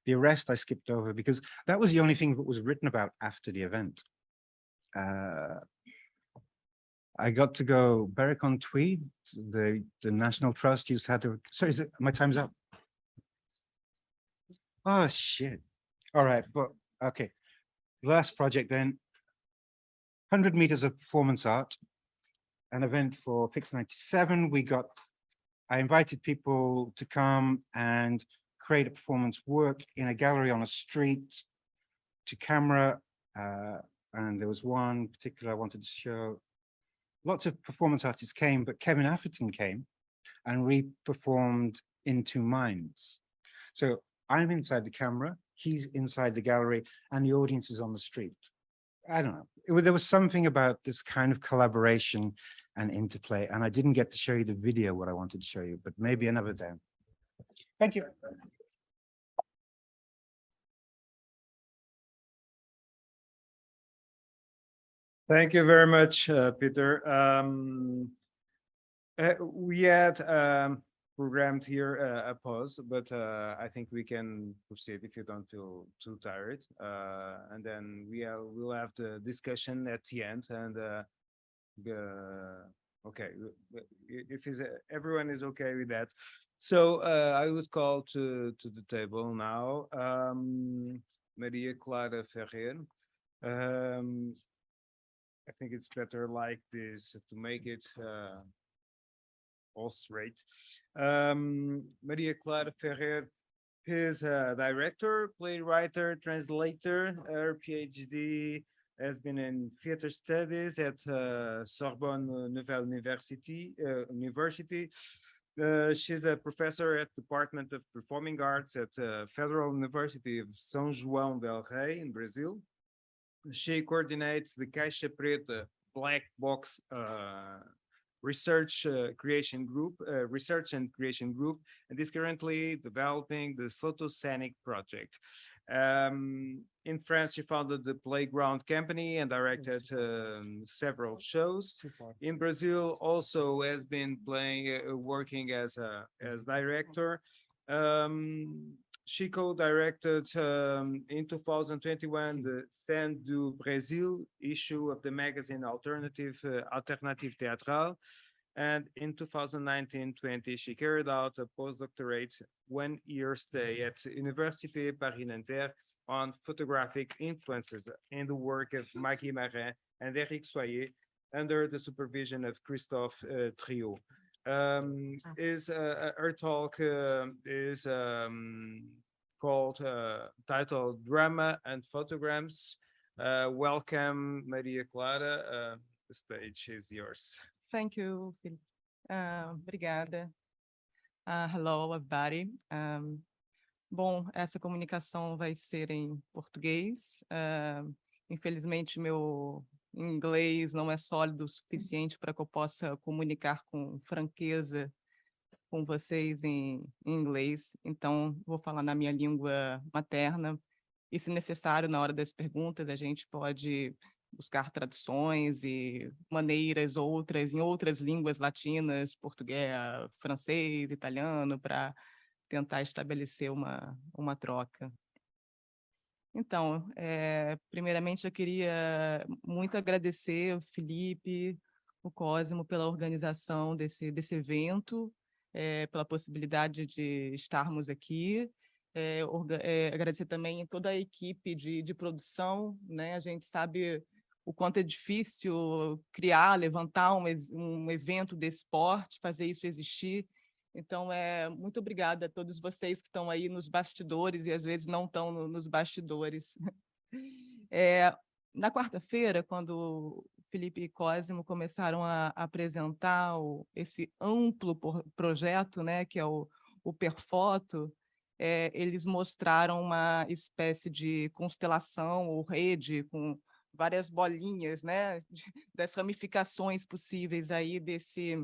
The arrest I skipped over because that was the only thing that was written about after the event. I got to go Berwick-on-Tweed, the National Trust used to have to, sorry, my time's up. Oh, shit. All right, but okay. Last project then, 100 meters of performance art, an event for Pix 97. I invited people to come and create a performance work in a gallery on a street to camera. And there was one particular I wanted to show. Lots of performance artists came, but Kevin Atherton came and re-performed In Two Minds. So I'm inside the camera, he's inside the gallery, and the audience is on the street. I don't know. There was something about this kind of collaboration and interplay, and I didn't get to show you the video, what I wanted to show you, but maybe another day. Thank you. Thank you very much, Peter. We had programmed here a pause, but I think we can proceed if you don't feel too tired. And then we'll have the discussion at the end. And okay, if everyone is okay with that. So I would call to the table now Maria Clara Ferrer. I think it's better like this to make it all straight. Maria Clara Ferrer is a director, playwright, translator. Her PhD has been in theater studies at Sorbonne Nouvelle University. She's a professor at the Department of Performing Arts at Federal University of São João del Rei in Brazil. She coordinates the Caixa Preta Black Box research and creation group, and is currently developing the Photoscenic project. In France, she founded the Playground Company and directed several shows. In Brazil, also has been working as director. She co-directed in 2021 the Scène du Brésil issue of the magazine Alternative Théâtrale. And in 2019-20, she carried out a postdoctorate 1 year stay at Université Paris-Nanterre on photographic influences in the work of Maggie Marin and Eric Soyer under the supervision of Christophe Trio. Her talk is called titled Drama and Photograms. Welcome, Maria Clara. The stage is yours. Thank you, Phil. Obrigada. Hello, everybody. Bom, essa comunicação vai ser em português. Infelizmente, meu inglês não é sólido o suficiente para que eu possa comunicar com franqueza com vocês em inglês. Então, vou falar na minha língua materna. E, se necessário, na hora das perguntas, a gente pode buscar traduções e maneiras outras, em outras línguas latinas, português, francês, italiano, para tentar estabelecer uma troca. Então, primeiramente, eu queria muito agradecer o Felipe, o Cosmo, pela organização desse evento, pela possibilidade de estarmos aqui. Agradecer também toda a equipe de produção, né? A gente sabe o quanto é difícil criar, levantar um evento desse porte, fazer isso existir. Então, muito obrigada a todos vocês que estão aí nos bastidores e às vezes não estão nos bastidores. Na quarta-feira, quando o Felipe e Cosmo começaram a apresentar esse amplo projeto, né, que é o Perfoto, eles mostraram uma espécie de constelação ou rede com várias bolinhas, né, das ramificações possíveis aí desse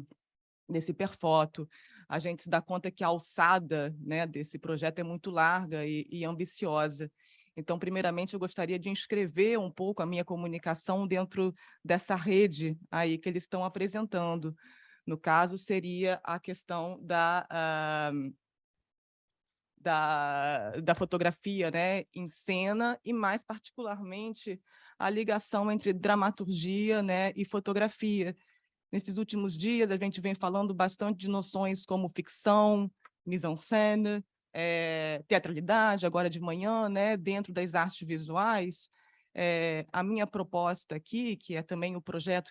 Perfoto. A gente se dá conta que a alçada, né, desse projeto é muito larga e ambiciosa. Então, primeiramente, eu gostaria de inscrever um pouco a minha comunicação dentro dessa rede aí que eles estão apresentando. No caso, seria a questão da fotografia, né, em cena, e mais particularmente a ligação entre dramaturgia, né, e fotografia. Nesses últimos dias, a gente vem falando bastante de noções como ficção, mise-en-scène, teatralidade, agora de manhã, né, dentro das artes visuais. A minha proposta aqui, que é também o projeto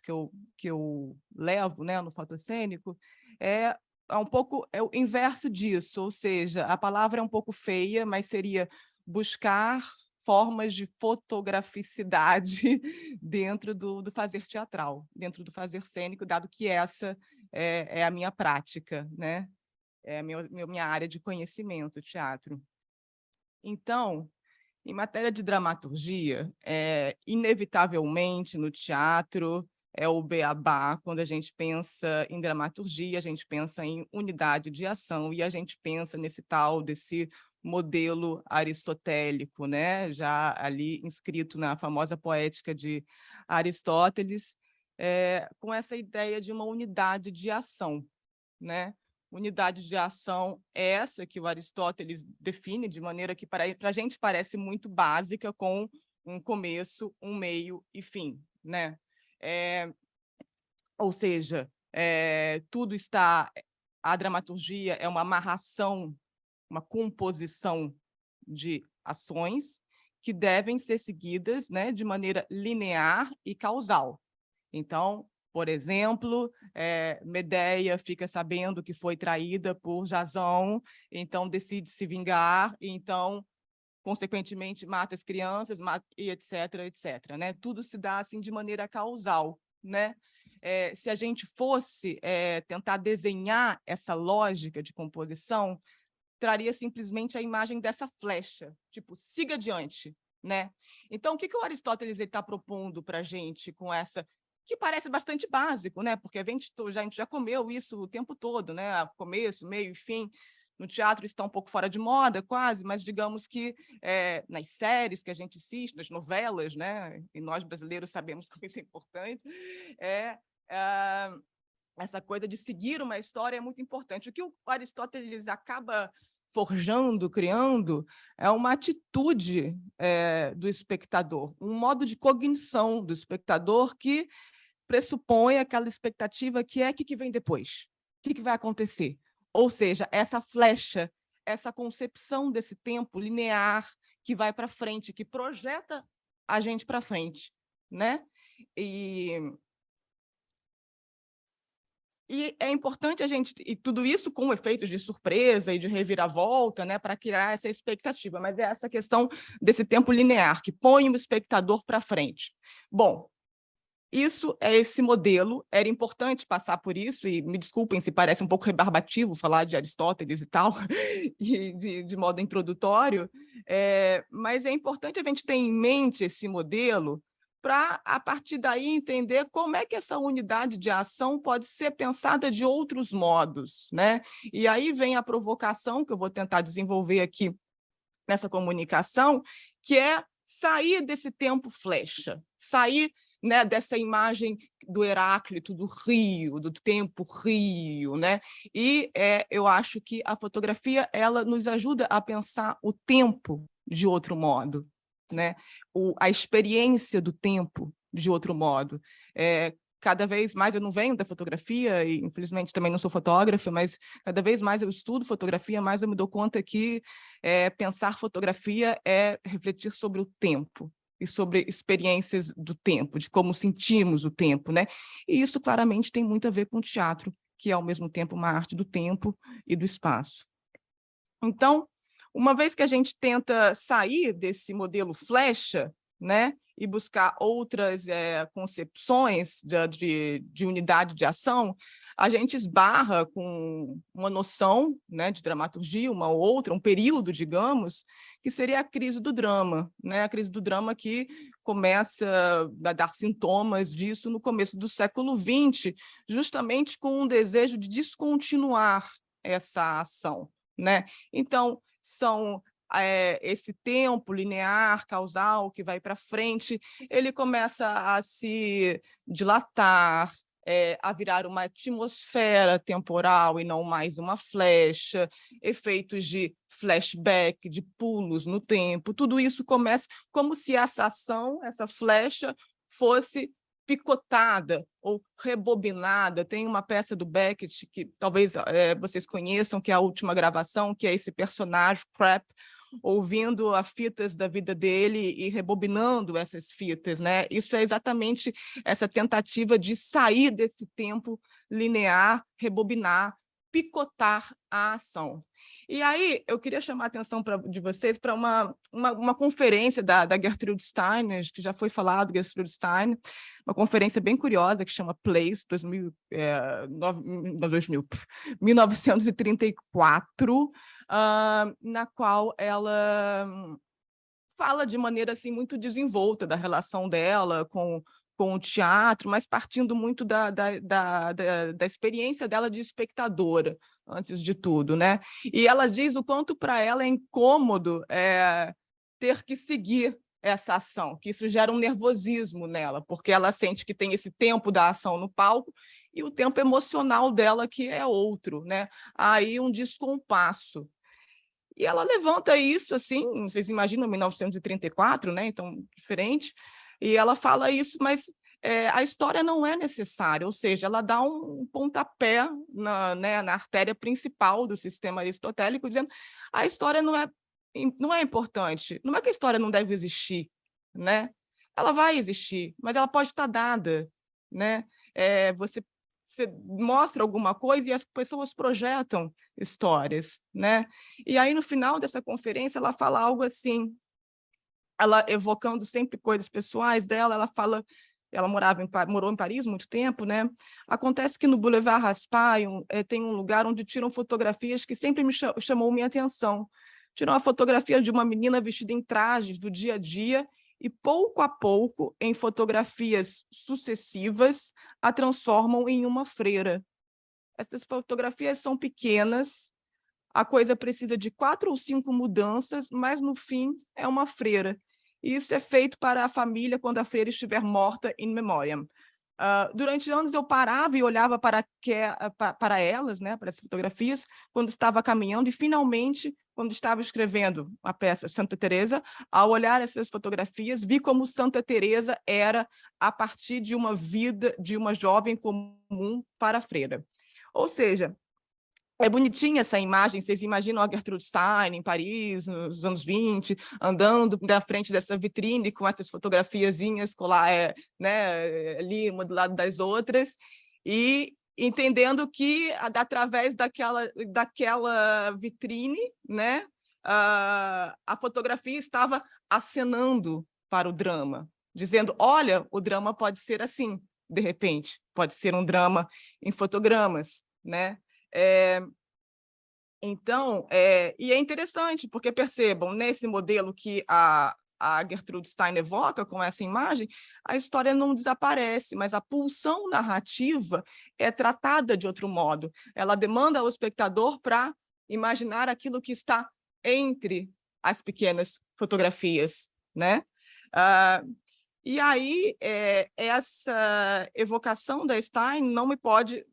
que eu levo, né, no Photoscênico, é um pouco o inverso disso, ou seja, a palavra é um pouco feia, mas seria buscar formas de fotograficidade dentro do fazer teatral, dentro do fazer cênico, dado que essa é a minha prática, né? É a minha área de conhecimento, teatro. Então, em matéria de dramaturgia, inevitavelmente no teatro é o beabá. Quando a gente pensa em dramaturgia, a gente pensa em unidade de ação e a gente pensa nesse tal desse modelo aristotélico, né? Já ali inscrito na famosa poética de Aristóteles, com essa ideia de uma unidade de ação, né? Unidade de ação é essa que o Aristóteles define de maneira que para a gente parece muito básica, com um começo, um meio e fim, né? Ou seja, tudo está... A dramaturgia é uma amarração, uma composição de ações que devem ser seguidas, né, de maneira linear e causal. Então, por exemplo, Medeia fica sabendo que foi traída por Jasão, então decide se vingar, então consequentemente mata as crianças, e etc, etc, né? Tudo se dá assim de maneira causal, né? Se a gente fosse tentar desenhar essa lógica de composição, traria simplesmente a imagem dessa flecha, tipo, siga adiante, né? Então, o que o Aristóteles está propondo para a gente com essa, que parece bastante básico, né? Porque a gente já comeu isso o tempo todo, né? Começo, meio e fim. No teatro está um pouco fora de moda, quase, mas digamos que nas séries que a gente assiste, nas novelas, né? E nós brasileiros sabemos que isso é importante, essa coisa de seguir uma história é muito importante. O que o Aristóteles acaba forjando, criando, é uma atitude do espectador, um modo de cognição do espectador que pressupõe aquela expectativa que é o que vem depois, o que vai acontecer. Ou seja, essa flecha, essa concepção desse tempo linear que vai para frente, que projeta a gente para frente, né? E é importante a gente, e tudo isso com efeitos de surpresa e de reviravolta, né, para criar essa expectativa, mas é essa questão desse tempo linear, que põe o espectador para frente. Bom, isso é esse modelo, era importante passar por isso, e me desculpem se parece um pouco rebarbativo falar de Aristóteles e tal, e de modo introdutório, mas é importante a gente ter em mente esse modelo para, a partir daí, entender como é que essa unidade de ação pode ser pensada de outros modos, né? E aí vem a provocação que eu vou tentar desenvolver aqui nessa comunicação, que é sair desse tempo flecha, sair, né, dessa imagem do Heráclito, do rio, do tempo rio, né? E eu acho que a fotografia ela nos ajuda a pensar o tempo de outro modo, né? A experiência do tempo de outro modo. Cada vez mais eu não venho da fotografia e infelizmente também não sou fotógrafa, mas cada vez mais eu estudo fotografia, mais eu me dou conta que pensar fotografia é refletir sobre o tempo e sobre experiências do tempo, de como sentimos o tempo, né? E isso claramente tem muito a ver com o teatro, que é ao mesmo tempo uma arte do tempo e do espaço. Então, uma vez que a gente tenta sair desse modelo flecha, né, e buscar outras concepções de unidade de ação, a gente esbarra com uma noção, né, de dramaturgia, uma outra, um período, digamos, que seria a crise do drama, né? A crise do drama que começa a dar sintomas disso no começo do século XX, justamente com um desejo de descontinuar essa ação, né? Então, são esse tempo linear, causal, que vai para frente, ele começa a se dilatar, a virar uma atmosfera temporal e não mais uma flecha, efeitos de flashback, de pulos no tempo, tudo isso começa como se essa ação, essa flecha, fosse picotada ou rebobinada. Tem uma peça do Beckett que talvez vocês conheçam, que é a última gravação, que é esse personagem, Crap, ouvindo as fitas da vida dele e rebobinando essas fitas, né? Isso é exatamente essa tentativa de sair desse tempo linear, rebobinar, picotar a ação. E aí eu queria chamar a atenção de vocês para uma conferência da Gertrude Steiner, que já foi falado, Gertrude Steiner, uma conferência bem curiosa que chama Place 1934, na qual ela fala de maneira assim, muito desenvolta da relação dela com o teatro, mas partindo muito da experiência dela de espectadora, antes de tudo, né? E ela diz o quanto para ela é incômodo ter que seguir essa ação, que isso gera um nervosismo nela, porque ela sente que tem esse tempo da ação no palco e o tempo emocional dela que é outro, né? Aí um descompasso. E ela levanta isso, assim, vocês imaginam 1934, né? Então, diferente. E ela fala isso, mas a história não é necessária, ou seja, ela dá um pontapé na artéria principal do sistema aristotélico, dizendo a história não é importante. Não é que a história não deve existir, né? Ela vai existir, mas ela pode estar dada, né? Você você mostra alguma coisa e as pessoas projetam histórias, né? E aí, no final dessa conferência, ela fala algo assim, ela evocando sempre coisas pessoais dela, ela fala, ela morou em Paris muito tempo, né? Acontece que no Boulevard Raspail tem um lugar onde tiram fotografias que sempre me chamou minha atenção. Tiram a fotografia de uma menina vestida em trajes do dia a dia e, pouco a pouco, em fotografias sucessivas, a transformam em uma freira. Essas fotografias são pequenas, a coisa precisa de 4 ou 5 mudanças, mas, no fim, é uma freira. E isso é feito para a família quando a freira estiver morta in memoriam. Durante anos, eu parava e olhava para elas, né, para as fotografias, quando estava caminhando, e, finalmente, quando estava escrevendo a peça Santa Teresa, ao olhar essas fotografias, vi como Santa Teresa era a partir de uma vida de uma jovem comum para a freira. Ou seja, é bonitinha essa imagem, vocês imaginam a Gertrude Stein em Paris, nos anos 20, andando na frente dessa vitrine com essas fotografiazinhas né, ali, uma do lado das outras, e entendendo que, através daquela vitrine, né, a fotografia estava acenando para o drama, dizendo, olha, o drama pode ser assim, de repente, pode ser um drama em fotogramas, né? Então, e é interessante, porque percebam, nesse modelo que a Gertrude Stein evoca com essa imagem, a história não desaparece, mas a pulsão narrativa é tratada de outro modo. Ela demanda ao espectador para imaginar aquilo que está entre as pequenas fotografias, né? E aí, essa evocação da Stein não pode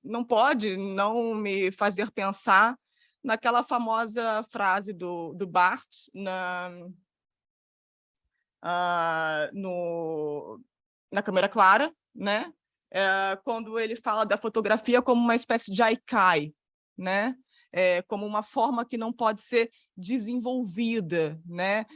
não me fazer pensar naquela famosa frase do Barthes na Câmara Clara, né? Quando ele fala da fotografia como uma espécie de haikai, né? Como uma forma que não pode ser desenvolvida, né?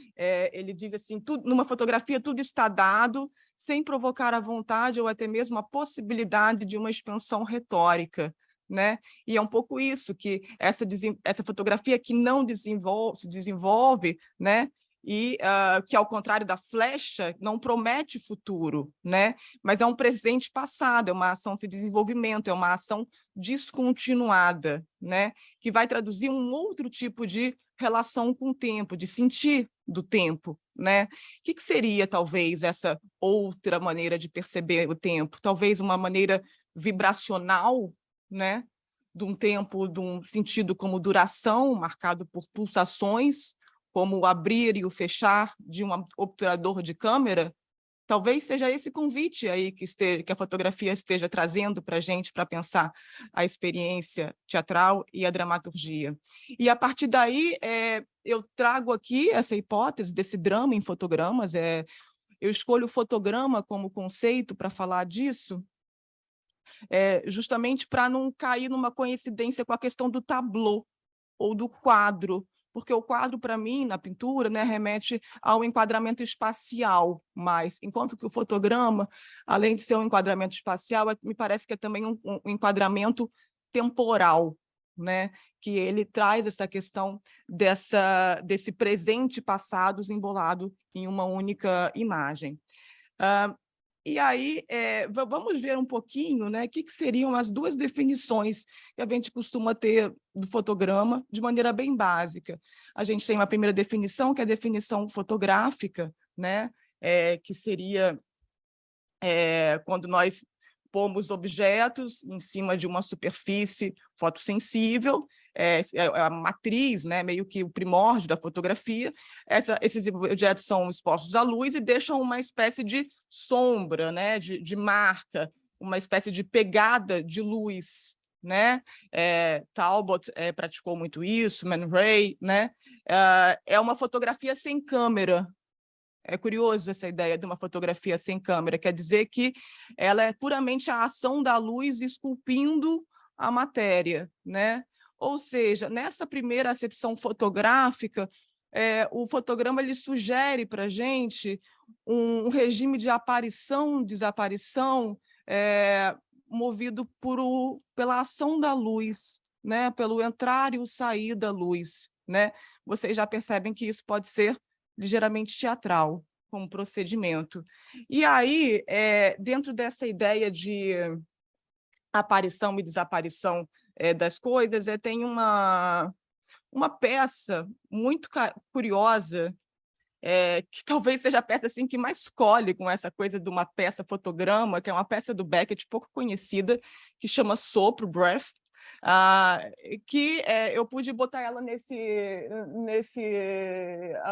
Ele diz assim, numa fotografia tudo está dado, sem provocar a vontade ou até mesmo a possibilidade de uma expansão retórica, né? E é um pouco isso, que essa fotografia que não se desenvolve, né? E que, ao contrário da flecha, não promete futuro, né? Mas é um presente passado, é uma ação de desenvolvimento, é uma ação descontinuada, né? Que vai traduzir um outro tipo de relação com o tempo, de sentir do tempo, né? O que seria, talvez, essa outra maneira de perceber o tempo? Talvez uma maneira vibracional, né? De um tempo, de um sentido como duração, marcado por pulsações, como o abrir e o fechar de um obturador de câmera. Talvez seja esse convite aí que a fotografia esteja trazendo para a gente, para pensar a experiência teatral e a dramaturgia. E, a partir daí, eu trago aqui essa hipótese desse drama em fotogramas. Eu escolho o fotograma como conceito para falar disso, justamente para não cair numa coincidência com a questão do tableau ou do quadro, porque o quadro, para mim, na pintura, né, remete ao enquadramento espacial, mas enquanto que o fotograma, além de ser um enquadramento espacial, me parece que é também um enquadramento temporal, né, que ele traz essa questão desse presente passado embolado em uma única imagem. E aí, vamos ver um pouquinho, né, o que seriam as duas definições que a gente costuma ter do fotograma, de maneira bem básica. A gente tem uma primeira definição, que é a definição fotográfica, né, que seria quando nós pomos objetos em cima de uma superfície fotossensível, a matriz, né, meio que o primórdio da fotografia. Esses objetos são expostos à luz e deixam uma espécie de sombra, né, de marca, uma espécie de pegada de luz, né? Talbot praticou muito isso, Man Ray, né? É uma fotografia sem câmera. É curioso essa ideia de uma fotografia sem câmera, quer dizer que ela é puramente a ação da luz esculpindo a matéria, né? Ou seja, nessa primeira acepção fotográfica, o fotograma ele sugere para a gente um regime de aparição, desaparição, movido pela ação da luz, né? Pelo entrar e o sair da luz, né? Vocês já percebem que isso pode ser ligeiramente teatral, como procedimento. E aí, dentro dessa ideia de aparição e desaparição das coisas, tem uma peça muito curiosa, que talvez seja a peça assim, que mais colhe com essa coisa de uma peça fotograma, que é uma peça do Beckett pouco conhecida, que chama Sopro, Breath, que eu pude botar ela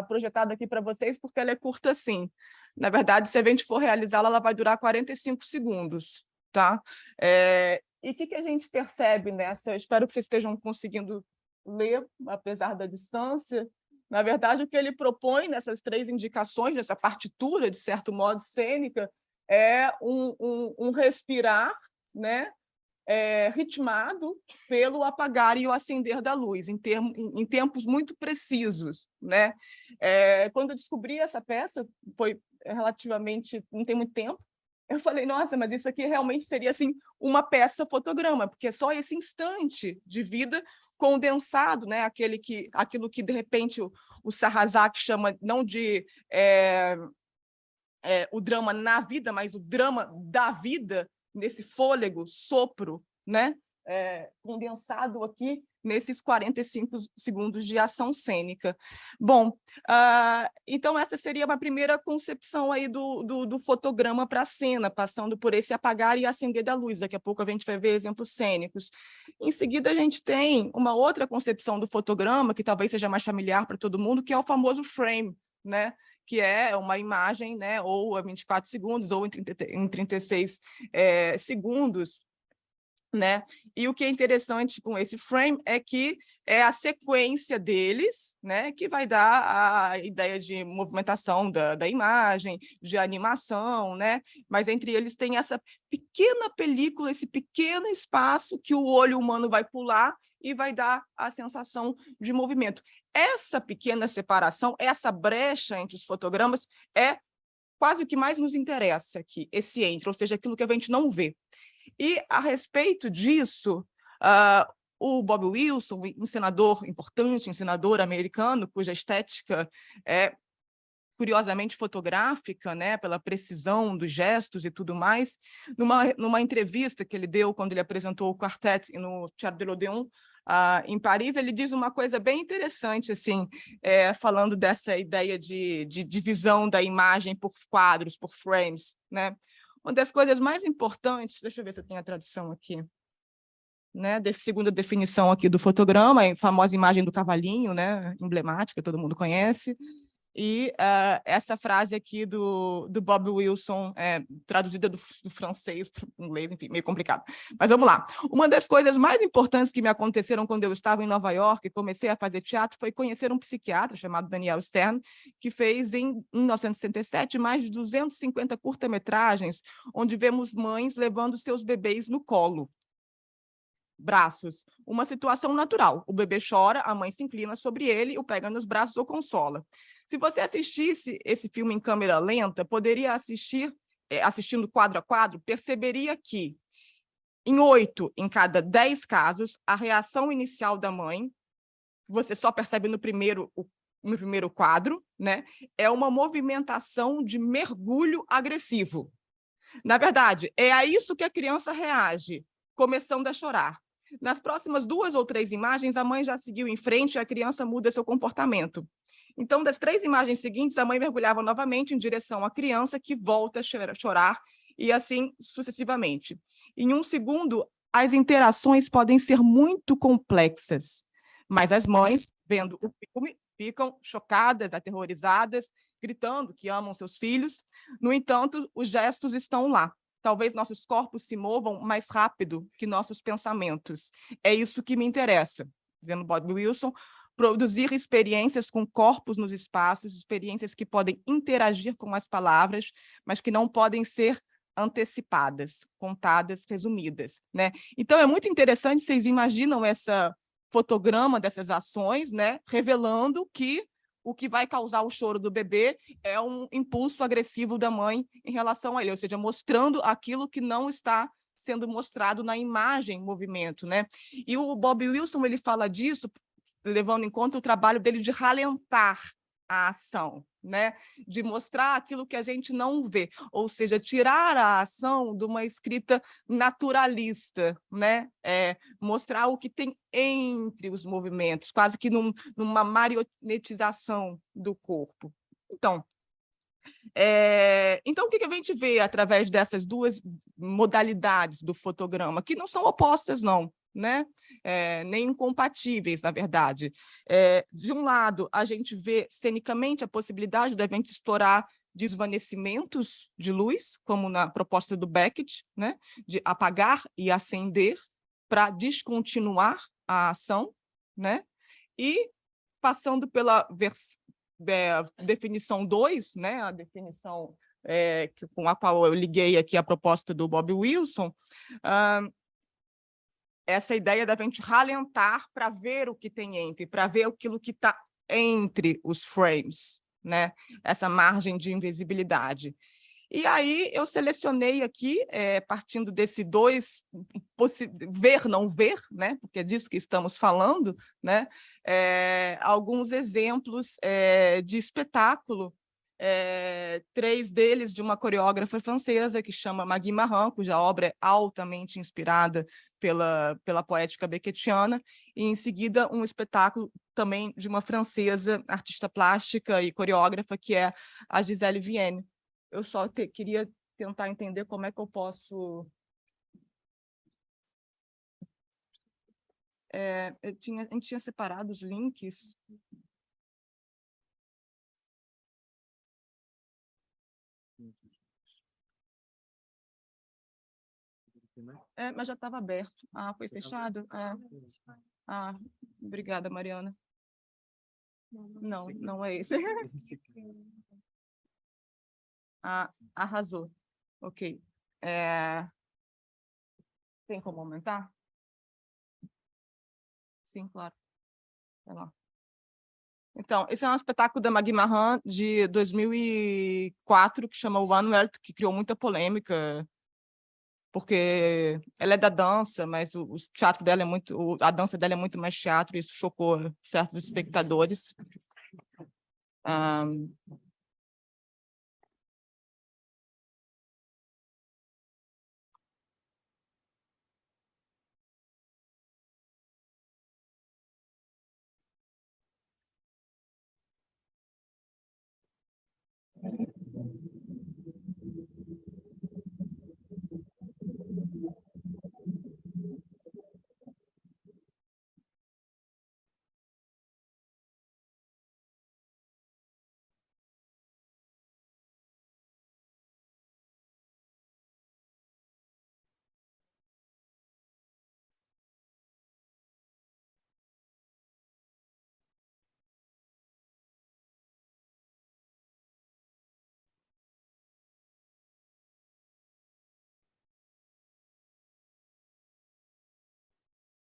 projetada aqui para vocês, porque ela é curta assim. Na verdade, se a gente for realizá-la, ela vai durar 45 segundos. Tá? E o que a gente percebe nessa? Espero que vocês estejam conseguindo ler, apesar da distância. Na verdade, o que ele propõe nessas 3 indicações, nessa partitura, de certo modo, cênica, é um respirar, né? Ritmado pelo apagar e o acender da luz, em tempos muito precisos, né? Quando eu descobri essa peça, foi relativamente, não tem muito tempo, eu falei, nossa, mas isso aqui realmente seria assim uma peça fotograma, porque é só esse instante de vida condensado, né? Aquilo que de repente o Sarrazak chama não de o drama na vida, mas o drama da vida, nesse fôlego, sopro, né? Condensado aqui nesses 45 segundos de ação cênica. Bom, então essa seria uma primeira concepção aí do fotograma para a cena, passando por esse apagar e acender da luz. Daqui a pouco a gente vai ver exemplos cênicos. Em seguida, a gente tem uma outra concepção do fotograma, que talvez seja mais familiar para todo mundo, que é o famoso frame, né? Que é uma imagem, né, ou a 24 segundos, ou em 36 segundos, né? E o que é interessante com esse frame é que é a sequência deles, né, que vai dar a ideia de movimentação da imagem, de animação, né? Mas entre eles tem essa pequena película, esse pequeno espaço que o olho humano vai pular e vai dar a sensação de movimento. Essa pequena separação, essa brecha entre os fotogramas é quase o que mais nos interessa aqui, esse entre, ou seja, aquilo que a gente não vê. E, a respeito disso, o Bob Wilson, importante encenador americano, cuja estética é curiosamente fotográfica, né, pela precisão dos gestos e tudo mais, numa entrevista que ele deu quando ele apresentou o quartet no Teatro de l'Odéon, em Paris, ele diz uma coisa bem interessante, assim, falando dessa ideia de divisão da imagem por quadros, por frames, né? Uma das coisas mais importantes, deixa eu ver se eu tenho a tradução aqui, né? Segunda definição aqui do fotograma, a famosa imagem do cavalinho, né? Emblemática, todo mundo conhece. E essa frase aqui do Bob Wilson, traduzida do francês para o inglês, enfim, meio complicado. Mas vamos lá. Uma das coisas mais importantes que me aconteceram quando eu estava em Nova York e comecei a fazer teatro foi conhecer um psiquiatra chamado Daniel Stern, que fez, em 1967, mais de 250 curta-metragens, onde vemos mães levando seus bebês no colo. Braços, uma situação natural. O bebê chora, a mãe se inclina sobre ele, o pega nos braços ou consola. Se você assistisse esse filme em câmera lenta, poderia assistindo quadro a quadro, perceberia que em 8 em cada 10 casos, a reação inicial da mãe, você só percebe no primeiro quadro, né, é uma movimentação de mergulho agressivo. Na verdade, é a isso que a criança reage, começando a chorar. Nas próximas 2 ou 3 imagens, a mãe já seguiu em frente e a criança muda seu comportamento. Então, das 3 imagens seguintes, a mãe mergulhava novamente em direção à criança, que volta a chorar, e assim sucessivamente. Em 1 segundo, as interações podem ser muito complexas, mas as mães, vendo o filme, ficam chocadas, aterrorizadas, gritando que amam seus filhos. No entanto, os gestos estão lá. Talvez nossos corpos se movam mais rápido que nossos pensamentos. É isso que me interessa, dizendo Bob Wilson, produzir experiências com corpos nos espaços, experiências que podem interagir com as palavras, mas que não podem ser antecipadas, contadas, resumidas, né? Então, é muito interessante, vocês imaginam essa fotograma dessas ações, né, revelando que o que vai causar o choro do bebê é um impulso agressivo da mãe em relação a ele, ou seja, mostrando aquilo que não está sendo mostrado na imagem movimento, né? E o Bob Wilson, ele fala disso, levando em conta o trabalho dele de ralentar a ação, né? De mostrar aquilo que a gente não vê, ou seja, tirar a ação de uma escrita naturalista, né? Mostrar o que tem entre os movimentos, quase que numa marionetização do corpo. Então, o que a gente vê através dessas duas modalidades do fotograma, que não são opostas, não, né? Nem incompatíveis, na verdade. De um lado, a gente vê cenicamente a possibilidade da gente explorar desvanecimentos de luz, como na proposta do Beckett, né? De apagar e acender para descontinuar a ação, né? E passando pela definição 2, né? A definição com a qual eu liguei aqui a proposta do Bob Wilson, essa ideia da gente ralentar para ver o que tem entre, para ver aquilo que está entre os frames, né? Essa margem de invisibilidade. E aí eu selecionei aqui, partindo desse ver, não ver, né? Porque é disso que estamos falando, né? Alguns exemplos de espetáculo, 3 deles de uma coreógrafa francesa que chama Maggie Marran, cuja obra é altamente inspirada pela poética beckettiana, e em seguida um espetáculo também de uma francesa, artista plástica e coreógrafa, que é a Gisèle Vienne. Eu só queria tentar entender como é que eu posso... a gente tinha separado os links. Mas já estava aberto. Foi fechado? Obrigada, Mariana. Não, não é esse. Arrasou. Ok. Tem como aumentar? Sim, claro. Vai lá. Então, esse é um espetáculo da Maggie Marran de 2004, que chama One World, que criou muita polêmica, porque ela é da dança, mas o teatro dela a dança dela é muito mais teatro, e isso chocou certos espectadores.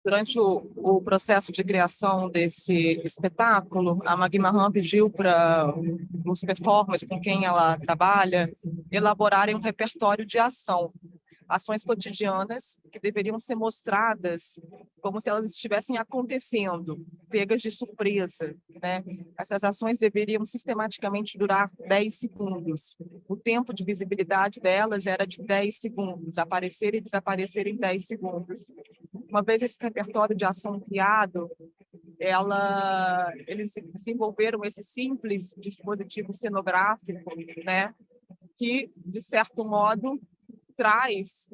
Durante o processo de criação desse espetáculo, a Maggie Marran pediu para os performers com quem ela trabalha elaborarem um repertório de ações cotidianas que deveriam ser mostradas como se elas estivessem acontecendo, pegas de surpresa, né? Essas ações deveriam sistematicamente durar 10 segundos. O tempo de visibilidade delas era de 10 segundos, aparecer e desaparecer em 10 segundos. Uma vez esse repertório de ação criado, eles desenvolveram esse simples dispositivo cenográfico, né, que, de certo modo, traz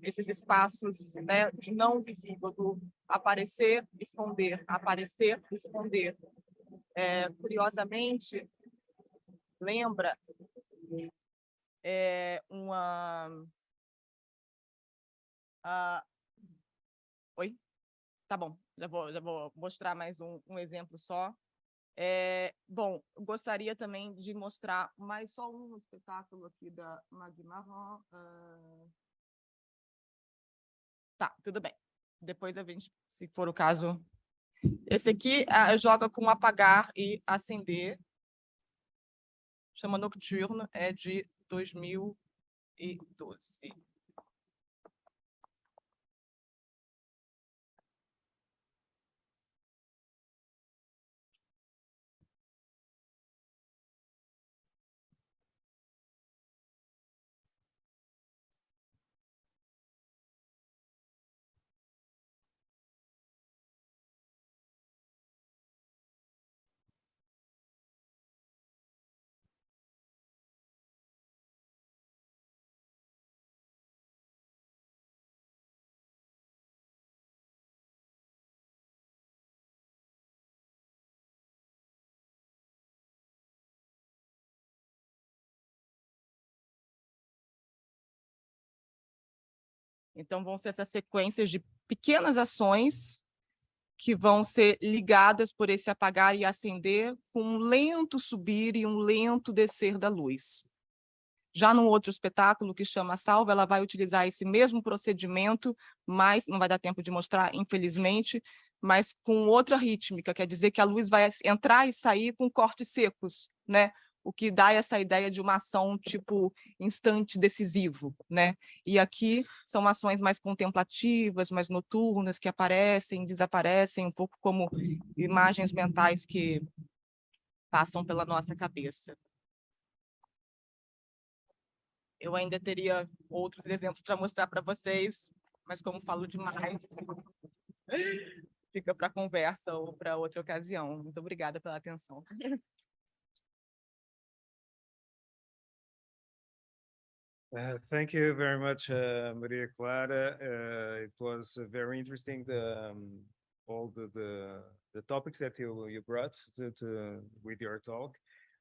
esses espaços, né, de não visível, do aparecer, esconder, aparecer, esconder. Curiosamente, lembra Oi? Tá bom, já vou mostrar mais um exemplo só. Bom, gostaria também de mostrar mais só um espetáculo aqui da Maggie Marran. Tá, tudo bem. Depois a gente, se for o caso... Esse aqui joga com apagar e acender. Chama Nocturne, é de 2012. Então, vão ser essas sequências de pequenas ações que vão ser ligadas por esse apagar e acender com um lento subir e um lento descer da luz. Já num outro espetáculo que chama Salva, ela vai utilizar esse mesmo procedimento, mas não vai dar tempo de mostrar, infelizmente, mas com outra rítmica, quer dizer que a luz vai entrar e sair com cortes secos, né? O que dá essa ideia de uma ação tipo instante decisivo, né? E aqui são ações mais contemplativas, mais noturnas, que aparecem, desaparecem, um pouco como imagens mentais que passam pela nossa cabeça. Eu ainda teria outros exemplos para mostrar para vocês, mas como falo demais, fica para conversa ou para outra ocasião. Muito obrigada pela atenção. Thank you very much, Maria Clara. It was very interesting, all the topics that you brought with your talk.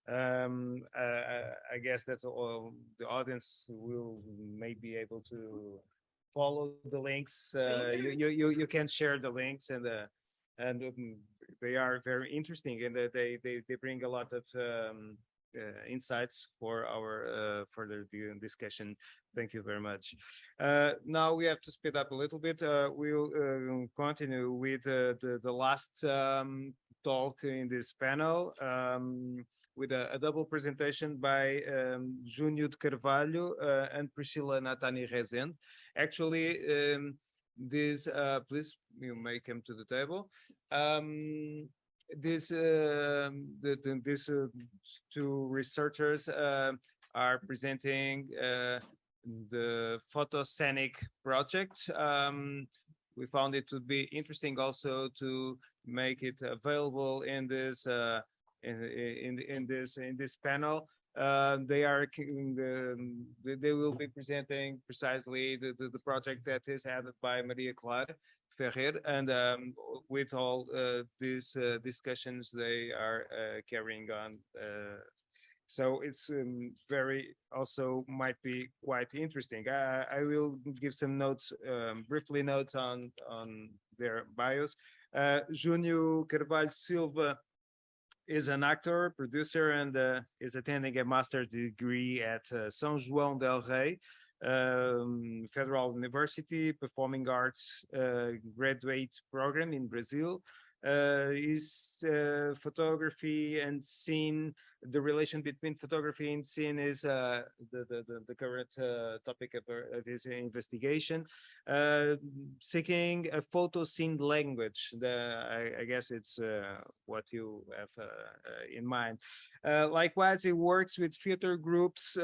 I guess that all the audience will may be able to follow the links. You can share the links and they are very interesting and they bring a lot of insights for our further discussion. Thank you very much. Now we have to speed up a little bit. We'll continue with the last talk in this panel with a double presentation by Júnior de Carvalho and Priscila Natani Rezende. Actually, this, please, you may come to the table. These two researchers are presenting the Photoscenic project. We found it to be interesting also to make it available in this in this panel. They will be presenting precisely the project that is headed by Maria Clara Ferrer, and with all these discussions they are carrying on. So it's very also might be quite interesting. I will give some notes, briefly notes on their bios. Júnior Carvalho Silva is an actor, producer, and is attending a master's degree at São João del Rei Federal University Performing Arts graduate program in Brazil. His photography and scene, the relation between photography and scene is the current topic of his investigation. Seeking a photo scene language. I guess it's what you have in mind. Likewise, he works with theater groups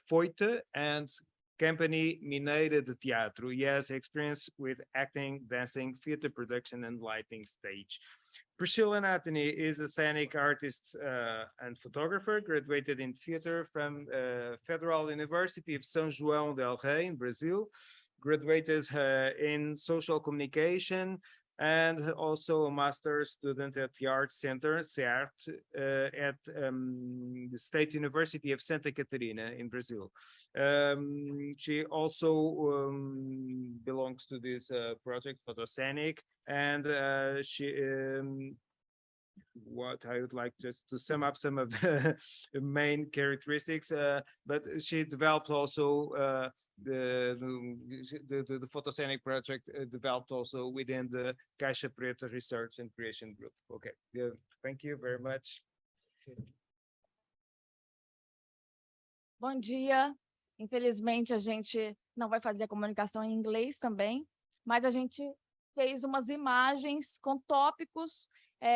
Foite and Company Mineira de Teatro. He has experience with acting, dancing, theater production, and lighting stage. Priscila Natani is a scenic artist and photographer, graduated in theater from Federal University of São João del Rei in Brazil, graduated in social communication, and also a master's student at the Art Center, CEART, at the State University of Santa Catarina in Brazil. She also belongs to this project, Photoscenic, and she what I would like just to sum up some of the main characteristics, but she developed also the Photoscenic project developed also within the Caixa Preta Research and Creation Group. Okay, thank you very much. Bom dia. Infelizmente, a gente não vai fazer a comunicação em inglês também, mas a gente fez umas imagens com tópicos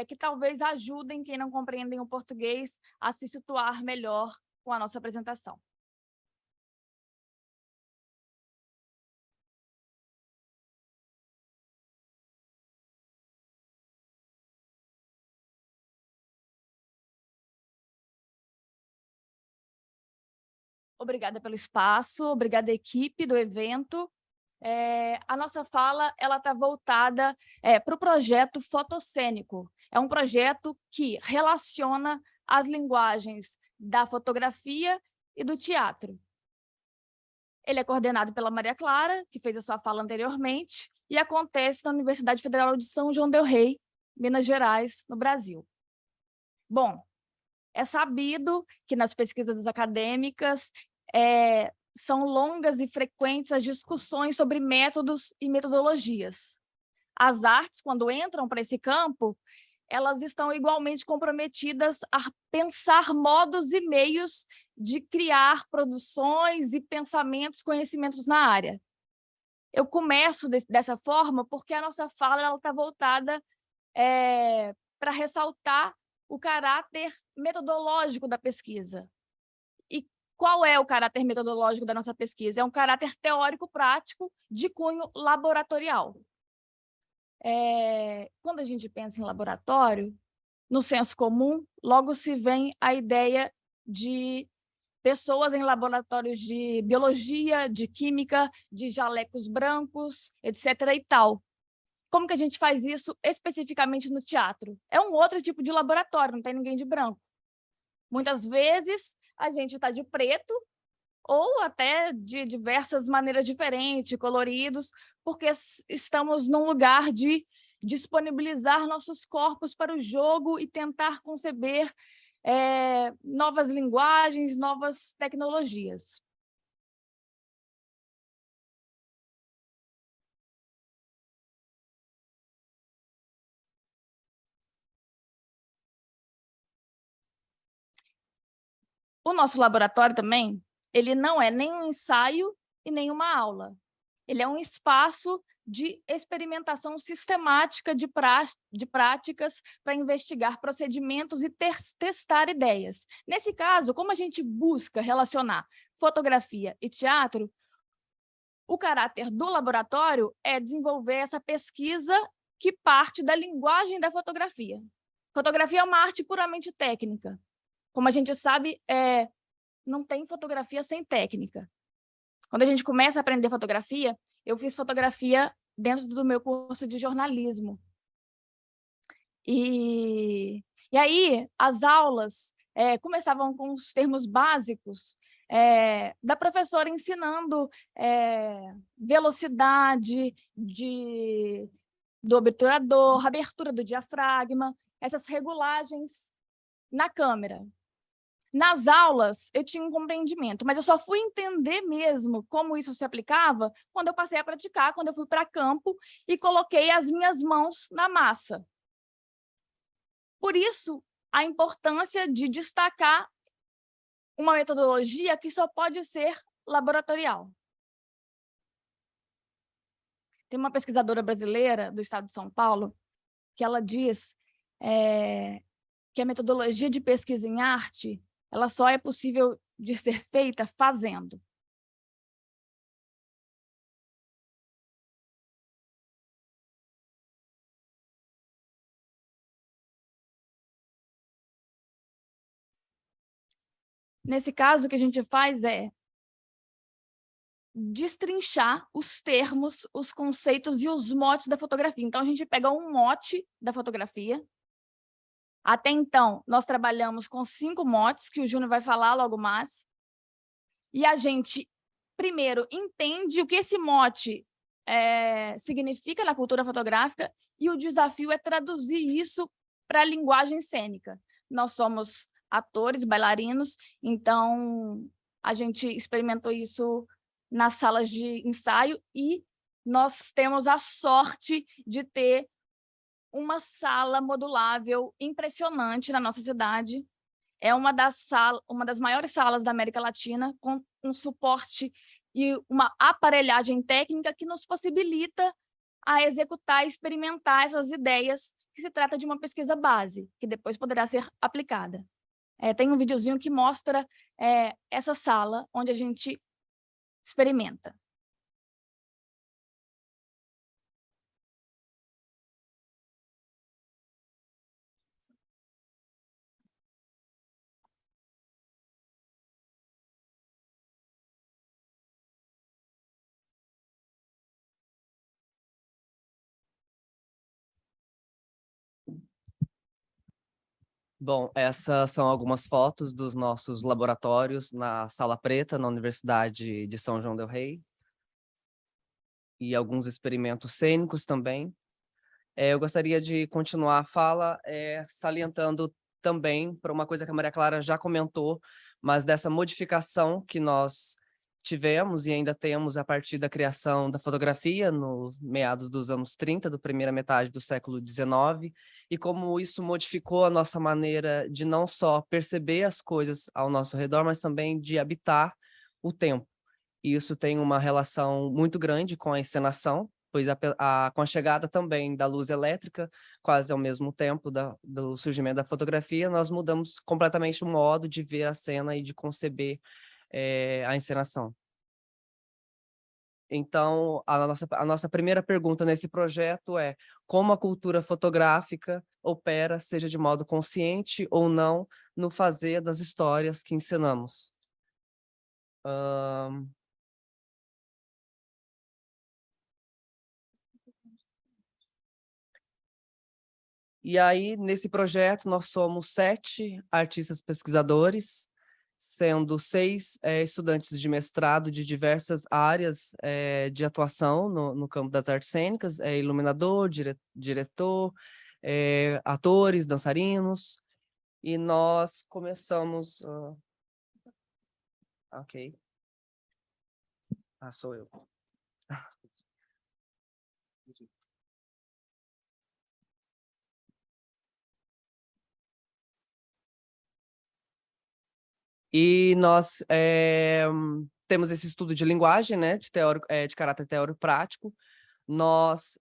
que talvez ajudem quem não compreendem o português a se situar melhor com a nossa apresentação. Obrigada pelo espaço, obrigada à equipe do evento. A nossa fala está voltada para o projeto Photoscênico. É um projeto que relaciona as linguagens da fotografia e do teatro. Ele é coordenado pela Maria Clara, que fez a sua fala anteriormente, e acontece na Universidade Federal de São João del Rei, Minas Gerais, no Brasil. Bom, é sabido que nas pesquisas acadêmicas são longas e frequentes as discussões sobre métodos e metodologias. As artes, quando entram para esse campo, elas estão igualmente comprometidas a pensar modos e meios de criar produções e pensamentos, conhecimentos na área. Eu começo dessa forma porque a nossa fala está voltada para ressaltar o caráter metodológico da pesquisa. E qual é o caráter metodológico da nossa pesquisa? É um caráter teórico-prático de cunho laboratorial. Quando a gente pensa em laboratório, no senso comum, logo se vem a ideia de pessoas em laboratórios de biologia, de química, de jalecos brancos, etc. e tal. Como que a gente faz isso especificamente no teatro? É um outro tipo de laboratório, não tem ninguém de branco. Muitas vezes a gente está de preto ou até de diversas maneiras diferentes, coloridos, porque estamos num lugar de disponibilizar nossos corpos para o jogo e tentar conceber novas linguagens, novas tecnologias. O nosso laboratório também, ele não é nem um ensaio e nem uma aula. Ele é um espaço de experimentação sistemática de práticas para investigar procedimentos e testar ideias. Nesse caso, como a gente busca relacionar fotografia e teatro, o caráter do laboratório é desenvolver essa pesquisa que parte da linguagem da fotografia. Fotografia é uma arte puramente técnica. Como a gente sabe, não tem fotografia sem técnica. Quando a gente começa a aprender fotografia, eu fiz fotografia dentro do meu curso de jornalismo. E aí, as aulas começavam com os termos básicos da professora ensinando velocidade do obturador, abertura do diafragma, essas regulagens na câmera. Nas aulas, eu tinha um compreendimento, mas eu só fui entender mesmo como isso se aplicava quando eu passei a praticar, quando eu fui para campo e coloquei as minhas mãos na massa. Por isso, a importância de destacar uma metodologia que só pode ser laboratorial. Tem uma pesquisadora brasileira do estado de São Paulo que ela diz que a metodologia de pesquisa em arte ela só é possível de ser feita fazendo. Nesse caso, o que a gente faz é destrinchar os termos, os conceitos e os motes da fotografia. Então, a gente pega um mote da fotografia. Até então, nós trabalhamos com 5 motes, que o Júnior vai falar logo mais. E a gente, primeiro, entende o que esse mote significa na cultura fotográfica e o desafio é traduzir isso para a linguagem cênica. Nós somos atores, bailarinos, então a gente experimentou isso nas salas de ensaio e nós temos a sorte de ter uma sala modulável impressionante na nossa cidade. É uma das maiores salas da América Latina, com um suporte e uma aparelhagem técnica que nos possibilita a executar e experimentar essas ideias, que se trata de uma pesquisa base, que depois poderá ser aplicada. Tem um videozinho que mostra essa sala onde a gente experimenta. Bom, essas são algumas fotos dos nossos laboratórios na Sala Preta, na Universidade de São João del Rei. E alguns experimentos cênicos também. Eu gostaria de continuar a fala salientando também para uma coisa que a Maria Clara já comentou, mas dessa modificação que nós tivemos e ainda temos a partir da criação da fotografia no meados dos anos 30, da primeira metade do século XIX, e como isso modificou a nossa maneira de não só perceber as coisas ao nosso redor, mas também de habitar o tempo. E isso tem uma relação muito grande com a encenação, pois com a chegada também da luz elétrica, quase ao mesmo tempo do surgimento da fotografia, nós mudamos completamente o modo de ver a cena e de conceber a encenação. Então, a nossa primeira pergunta nesse projeto é como a cultura fotográfica opera, seja de modo consciente ou não, no fazer das histórias que encenamos. E aí, nesse projeto, nós somos 7 artistas pesquisadores, sendo 6 estudantes de mestrado de diversas áreas de atuação no campo das artes cênicas, iluminador, diretor, atores, dançarinos, e nós começamos... Ok. Sou eu. E nós temos esse estudo de linguagem, né, de caráter teórico-prático. Nós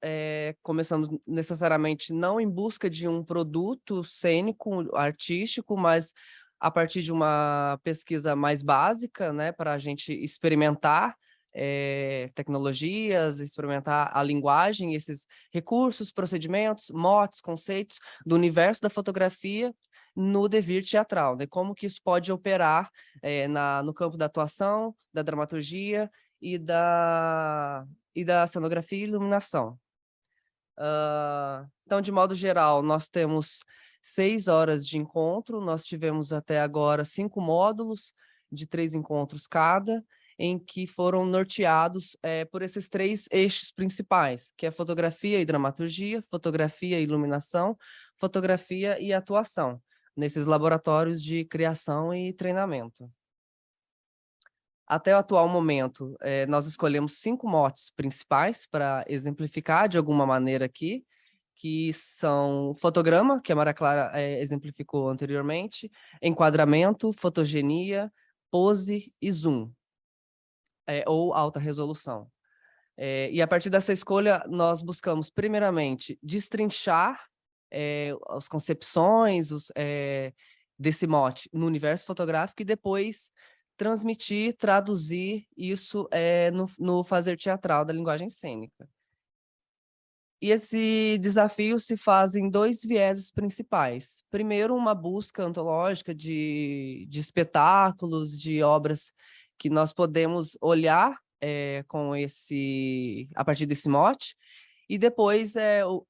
começamos necessariamente não em busca de um produto cênico, artístico, mas a partir de uma pesquisa mais básica, né, para a gente experimentar tecnologias, experimentar a linguagem, esses recursos, procedimentos, motes, conceitos do universo da fotografia no devir teatral, né? Como que isso pode operar no campo da atuação, da dramaturgia e da cenografia e iluminação. Então, de modo geral, nós temos 6 horas de encontro, nós tivemos até agora 5 módulos de 3 encontros cada, em que foram norteados por esses 3 eixos principais, que é fotografia e dramaturgia, fotografia e iluminação, fotografia e atuação, nesses laboratórios de criação e treinamento. Até o atual momento, nós escolhemos 5 motes principais para exemplificar de alguma maneira aqui, que são fotograma, que a Maria Clara exemplificou anteriormente, enquadramento, fotogenia, pose e zoom, ou alta resolução. E a partir dessa escolha, nós buscamos, primeiramente, destrinchar as concepções desse mote no universo fotográfico e depois transmitir, traduzir isso no fazer teatral da linguagem cênica. E esse desafio se faz em 2 vieses principais. Primeiro, uma busca antológica de espetáculos, de obras que nós podemos olhar a partir desse mote, e depois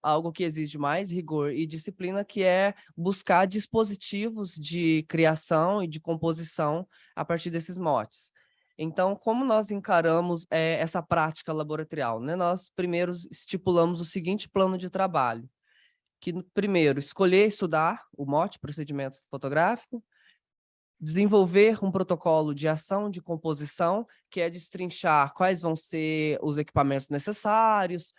algo que exige mais rigor e disciplina, que é buscar dispositivos de criação e de composição a partir desses motes. Então, como nós encaramos essa prática laboratorial, né? Nós primeiro estipulamos o seguinte plano de trabalho, que primeiro, escolher estudar o mote, procedimento fotográfico, desenvolver um protocolo de ação de composição, que é destrinchar quais vão ser os equipamentos necessários,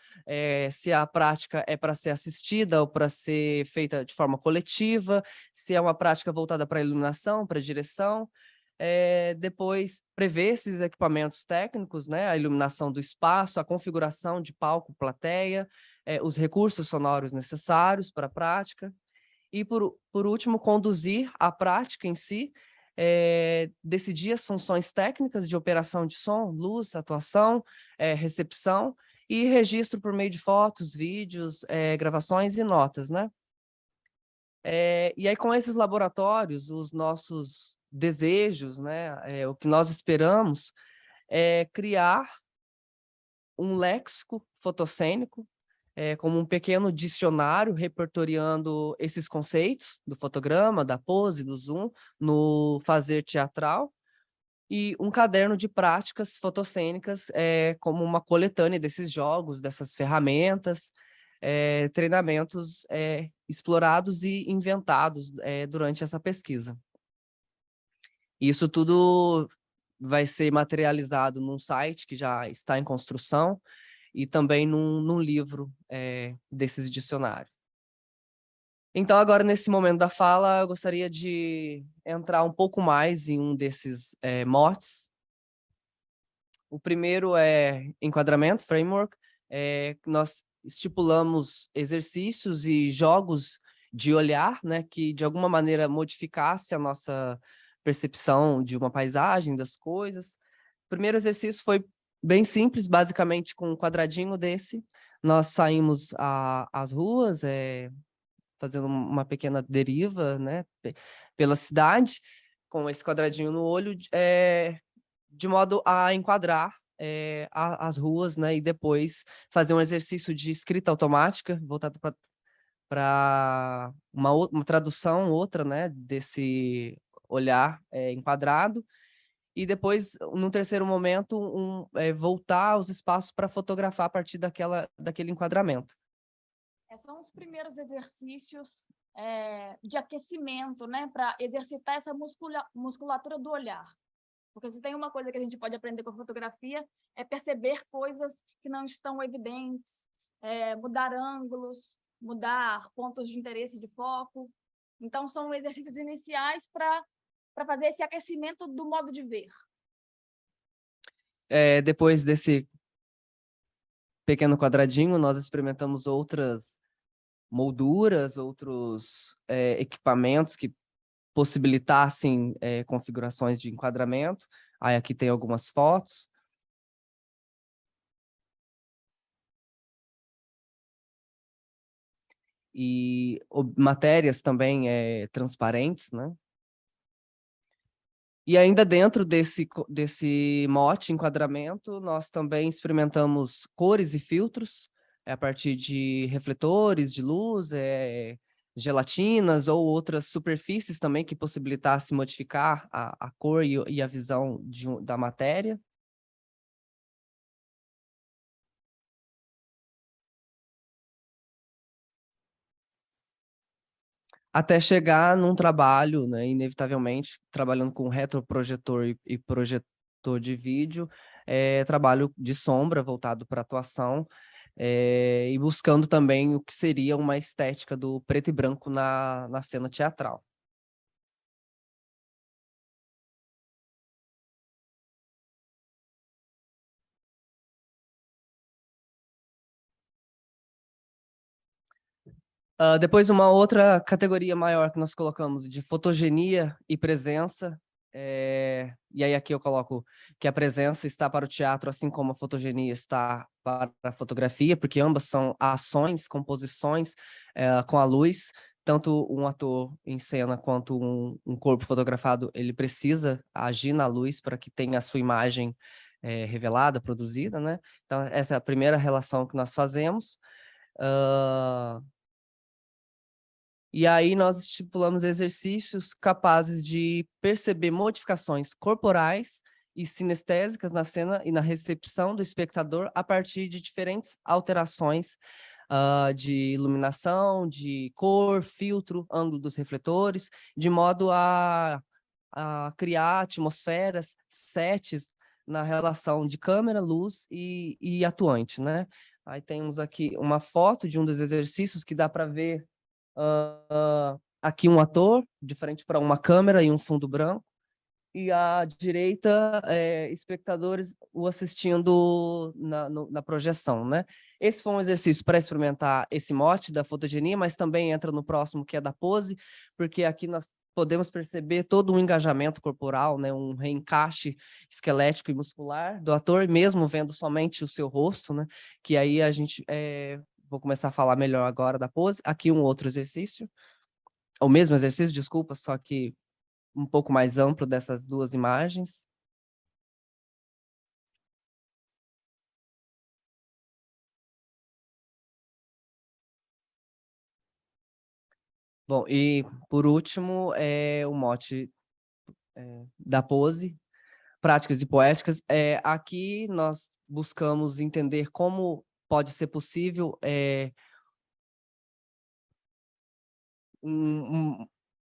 se a prática é para ser assistida ou para ser feita de forma coletiva, se é uma prática voltada para a iluminação, para a direção. Depois, prever esses equipamentos técnicos, né, a iluminação do espaço, a configuração de palco, plateia, os recursos sonoros necessários para a prática. E, por último, conduzir a prática em si, decidir as funções técnicas de operação de som, luz, atuação, recepção e registro por meio de fotos, vídeos, gravações e notas, né? E aí, com esses laboratórios, os nossos desejos, né, o que nós esperamos é criar um léxico fotocênico como um pequeno dicionário repertoriando esses conceitos do fotograma, da pose, do zoom, no fazer teatral, e um caderno de práticas fotossênicas, como uma coletânea desses jogos, dessas ferramentas, treinamentos explorados e inventados durante essa pesquisa. Isso tudo vai ser materializado num site que já está em construção e também num livro desses dicionários. Então, agora, nesse momento da fala, eu gostaria de entrar um pouco mais em um desses motes. O primeiro é enquadramento, framework. Nós estipulamos exercícios e jogos de olhar, né, que de alguma maneira modificasse a nossa percepção de uma paisagem, das coisas. O primeiro exercício foi bem simples, basicamente com um quadradinho desse. Nós saímos às ruas, fazendo uma pequena deriva, né, pela cidade, com esse quadradinho no olho, de modo a enquadrar as ruas, né, e depois fazer um exercício de escrita automática, voltado para uma tradução, outra, né, desse olhar enquadrado, e depois, num terceiro momento, voltar aos espaços para fotografar a partir daquele enquadramento. São os primeiros exercícios de aquecimento, né, para exercitar essa musculatura do olhar. Porque se tem uma coisa que a gente pode aprender com a fotografia, é perceber coisas que não estão evidentes, mudar ângulos, mudar pontos de interesse de foco. Então, são exercícios iniciais para fazer esse aquecimento do modo de ver. Depois desse pequeno quadradinho, nós experimentamos outras molduras, outros equipamentos que possibilitassem configurações de enquadramento. Aí aqui tem algumas fotos. E matérias também transparentes, né? E ainda dentro desse mote enquadramento, nós também experimentamos cores e filtros, a partir de refletores de luz, gelatinas ou outras superfícies também que possibilitassem modificar a cor e a visão da matéria. Até chegar num trabalho, né, inevitavelmente, trabalhando com retroprojetor e projetor de vídeo, trabalho de sombra voltado para atuação, e buscando também o que seria uma estética do preto e branco na cena teatral. Depois, uma outra categoria maior que nós colocamos de fotogenia e presença. E aí aqui eu coloco que a presença está para o teatro, assim como a fotogenia está para a fotografia, porque ambas são ações, composições com a luz. Tanto um ator em cena quanto um corpo fotografado, ele precisa agir na luz para que tenha a sua imagem revelada, produzida, né? Então, essa é a primeira relação que nós fazemos. E aí nós estipulamos exercícios capazes de perceber modificações corporais e sinestésicas na cena e na recepção do espectador a partir de diferentes alterações de iluminação, de cor, filtro, ângulo dos refletores, de modo a criar atmosferas, sets na relação de câmera, luz e atuante, né? Aí temos aqui uma foto de um dos exercícios que dá para ver aqui um ator, de frente para uma câmera e um fundo branco, e à direita, espectadores o assistindo na projeção, né? Esse foi um exercício para experimentar esse mote da fotogenia, mas também entra no próximo, que é da pose, porque aqui nós podemos perceber todo um engajamento corporal, né? Um reencaixe esquelético e muscular do ator, mesmo vendo somente o seu rosto, né? Que aí a gente... Vou começar a falar melhor agora da pose. Aqui um outro exercício. O mesmo exercício, desculpa, só que um pouco mais amplo dessas duas imagens. Bom, e por último, o mote da pose, práticas e poéticas. Aqui nós buscamos entender como pode ser possível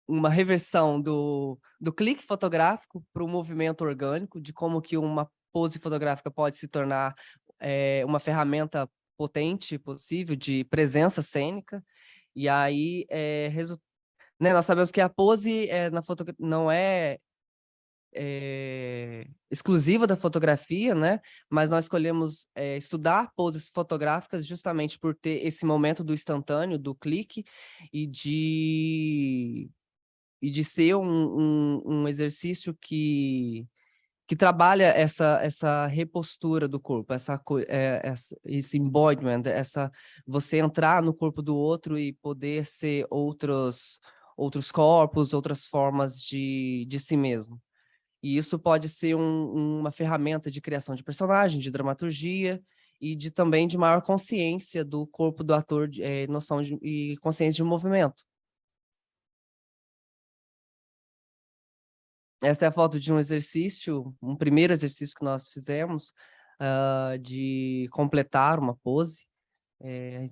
uma reversão do clique fotográfico para o movimento orgânico, de como que uma pose fotográfica pode se tornar uma ferramenta potente, possível, de presença cênica. E aí, né, nós sabemos que a pose não é exclusiva da fotografia, né? Mas nós escolhemos estudar poses fotográficas justamente por ter esse momento do instantâneo, do clique, e de ser um exercício que trabalha essa repostura do corpo, esse embodiment, você entrar no corpo do outro e poder ser outros corpos, outras formas de si mesmo. E isso pode ser uma ferramenta de criação de personagem, de dramaturgia e também de maior consciência do corpo do ator, noção e consciência de movimento. Essa é a foto de um primeiro exercício que nós fizemos, de completar uma pose.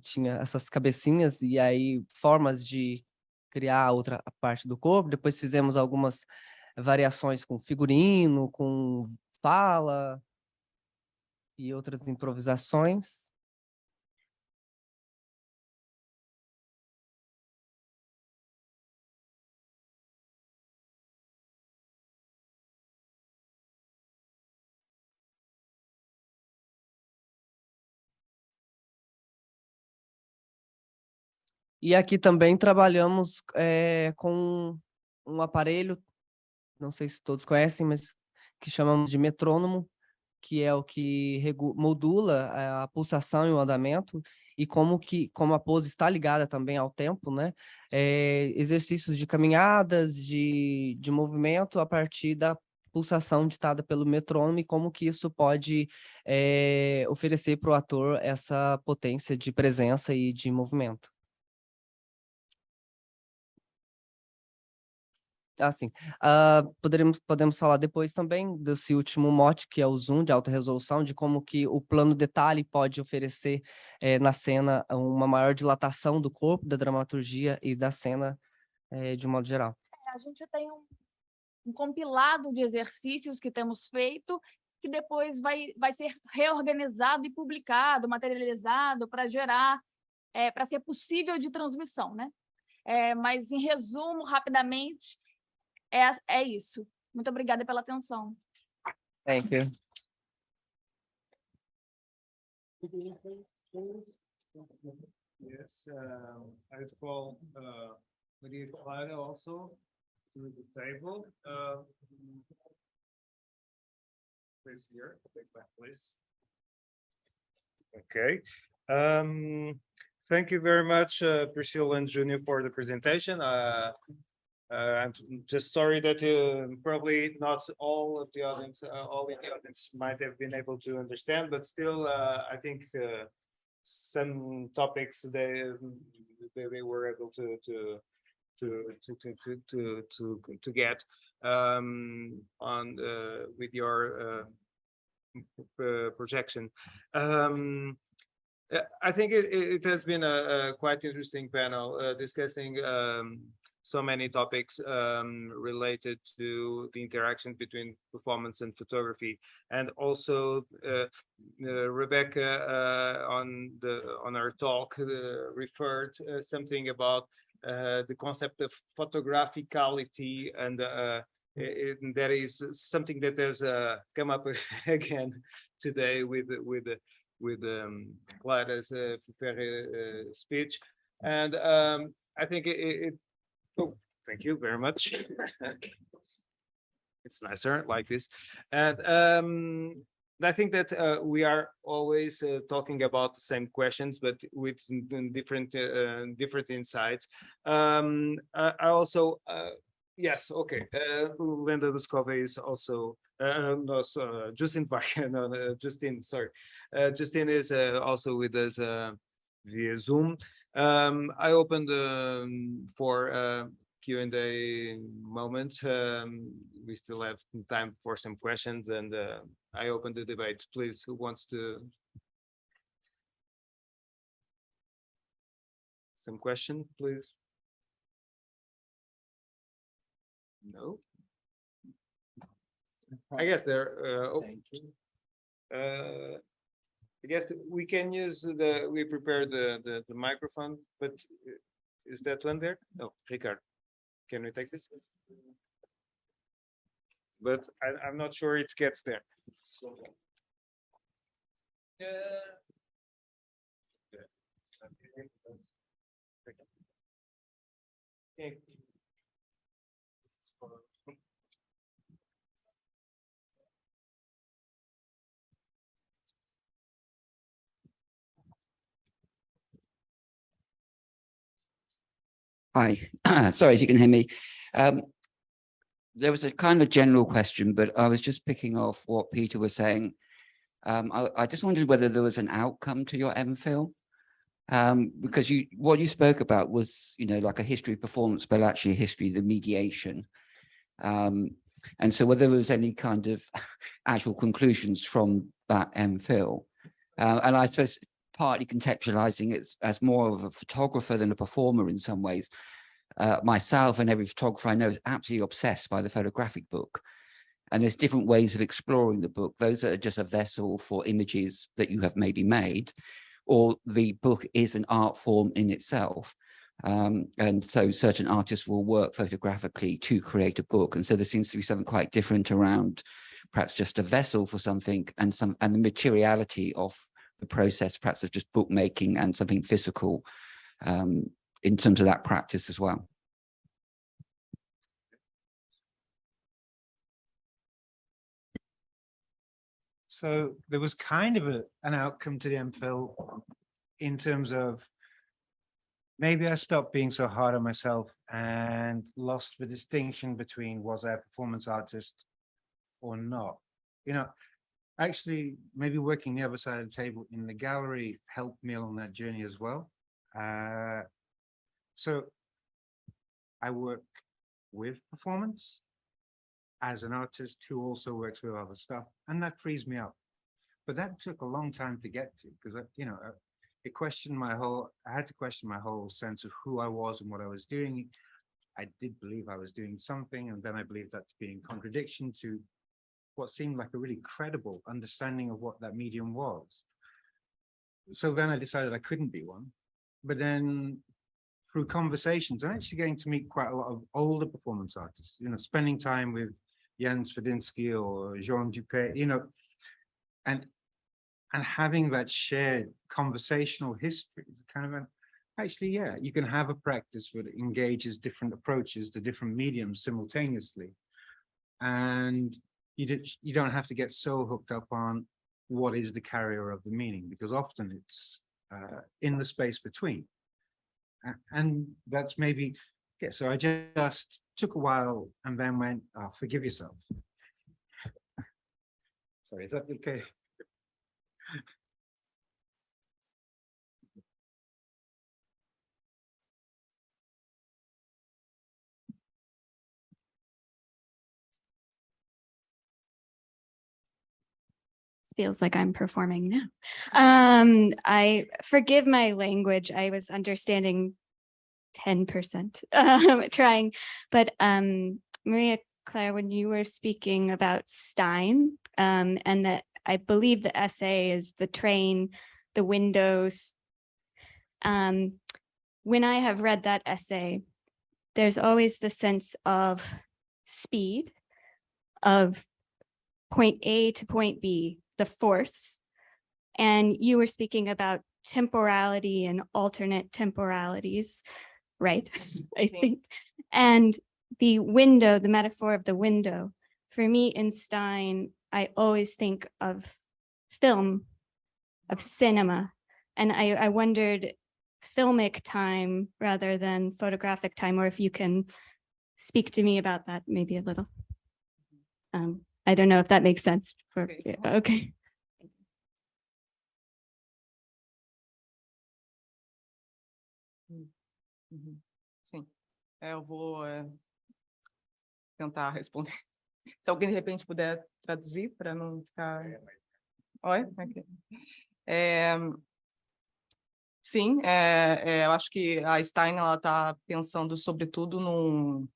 Tinha essas cabecinhas e aí formas de criar a outra parte do corpo. Depois fizemos algumas variações com figurino, com fala e outras improvisações. E aqui também trabalhamos com um aparelho, não sei se todos conhecem, mas que chamamos de metrônomo, que é o que modula a pulsação e o andamento, e como a pose está ligada também ao tempo, né? Exercícios de caminhadas, de movimento a partir da pulsação ditada pelo metrônomo e como que isso pode oferecer para o ator essa potência de presença e de movimento. Sim. Podemos falar depois também desse último mote, que é o zoom de alta resolução, de como que o plano detalhe pode oferecer na cena uma maior dilatação do corpo, da dramaturgia e da cena de um modo geral. A gente tem um compilado de exercícios que temos feito, que depois vai ser reorganizado e publicado, materializado, para gerar, para ser possível de transmissão, né? Mas, em resumo, rapidamente, é isso. Muito obrigada pela atenção. Thank you. Yes, I would call Maria Clara also to the table. Please here, take my place. Okay. Thank you very much, Priscilla and Junior, for the presentation. I'm just sorry that probably not all of the audience, all in the audience might have been able to understand, but still, I think some topics they were able to get on with your projection. I think it has been a quite interesting panel discussing so many topics related to the interaction between performance and photography, and also Rebecca on our talk referred something about the concept of photographicality, and that is something that has come up again today with Clara's speech, and I think oh, thank you very much. It's nicer like this, and I think that we are always talking about the same questions, but with different insights. I also yes, okay. Linda Luskova is also no, Justin Parker. No, Justin. Sorry, Justin is also with us via Zoom. I opened for Q&A moment. We still have some time for some questions, and I open the debate. Please, who wants to? Some question, please. No. I guess there. Thank you. I guess we can use we prepared the microphone, but is that one there? No, Ricardo, can we take this? But I'm not sure it gets there. So, okay. Hi, sorry if you can hear me. There was a kind of general question, but I was just picking off what Peter was saying. I just wondered whether there was an outcome to your MPhil, because what you spoke about was, like a history of performance, but actually a history of the mediation. And so whether there was any kind of actual conclusions from that MPhil, and I suppose partly contextualizing it as more of a photographer than a performer in some ways. Myself and every photographer I know is absolutely obsessed by the photographic book. And there's different ways of exploring the book. Those are just a vessel for images that you have maybe made, or the book is an art form in itself. And so certain artists will work photographically to create a book. And so there seems to be something quite different around perhaps just a vessel for something, and the materiality of the process, perhaps of just bookmaking and something physical in terms of that practice as well. So there was kind of an outcome to the MPhil in terms of maybe I stopped being so hard on myself and lost the distinction between was I a performance artist or not. Actually, maybe working the other side of the table in the gallery helped me along that journey as well. So I work with performance as an artist who also works with other stuff, and that frees me up. But that took a long time to get to, because it questioned I had to question my whole sense of who I was and what I was doing. I did believe I was doing something, and then I believed that to be in contradiction to what seemed like a really credible understanding of what that medium was. So then I decided I couldn't be one. But then through conversations, I'm actually getting to meet quite a lot of older performance artists, spending time with Jens Fadinsky or Jean Dupé, and having that shared conversational history, kind of actually, yeah, you can have a practice that engages different approaches to different mediums simultaneously. And you don't have to get so hooked up on what is the carrier of the meaning, because often it's in the space between. And that's maybe, yeah, so I just took a while and then went, oh, forgive yourself. Sorry, is that okay? Feels like I'm performing now. I forgive my language. I was understanding 10%, trying, but Maria Claire, when you were speaking about Stein, and that I believe the essay is the train, the windows. When I have read that essay, there's always the sense of speed, of point A to point B, the force. And you were speaking about temporality and alternate temporalities, right? I think. And the window, the metaphor of the window, for me in Stein, I always think of film, of cinema. And I wondered, filmic time rather than photographic time, or if you can speak to me about that maybe a little. I don't know if that makes sense. Okay. Uhum. Sim, eu vou tentar responder. Se alguém de repente puder traduzir para não ficar. Oi? Ok. Sim, eu acho que a Stein ela está pensando sobretudo num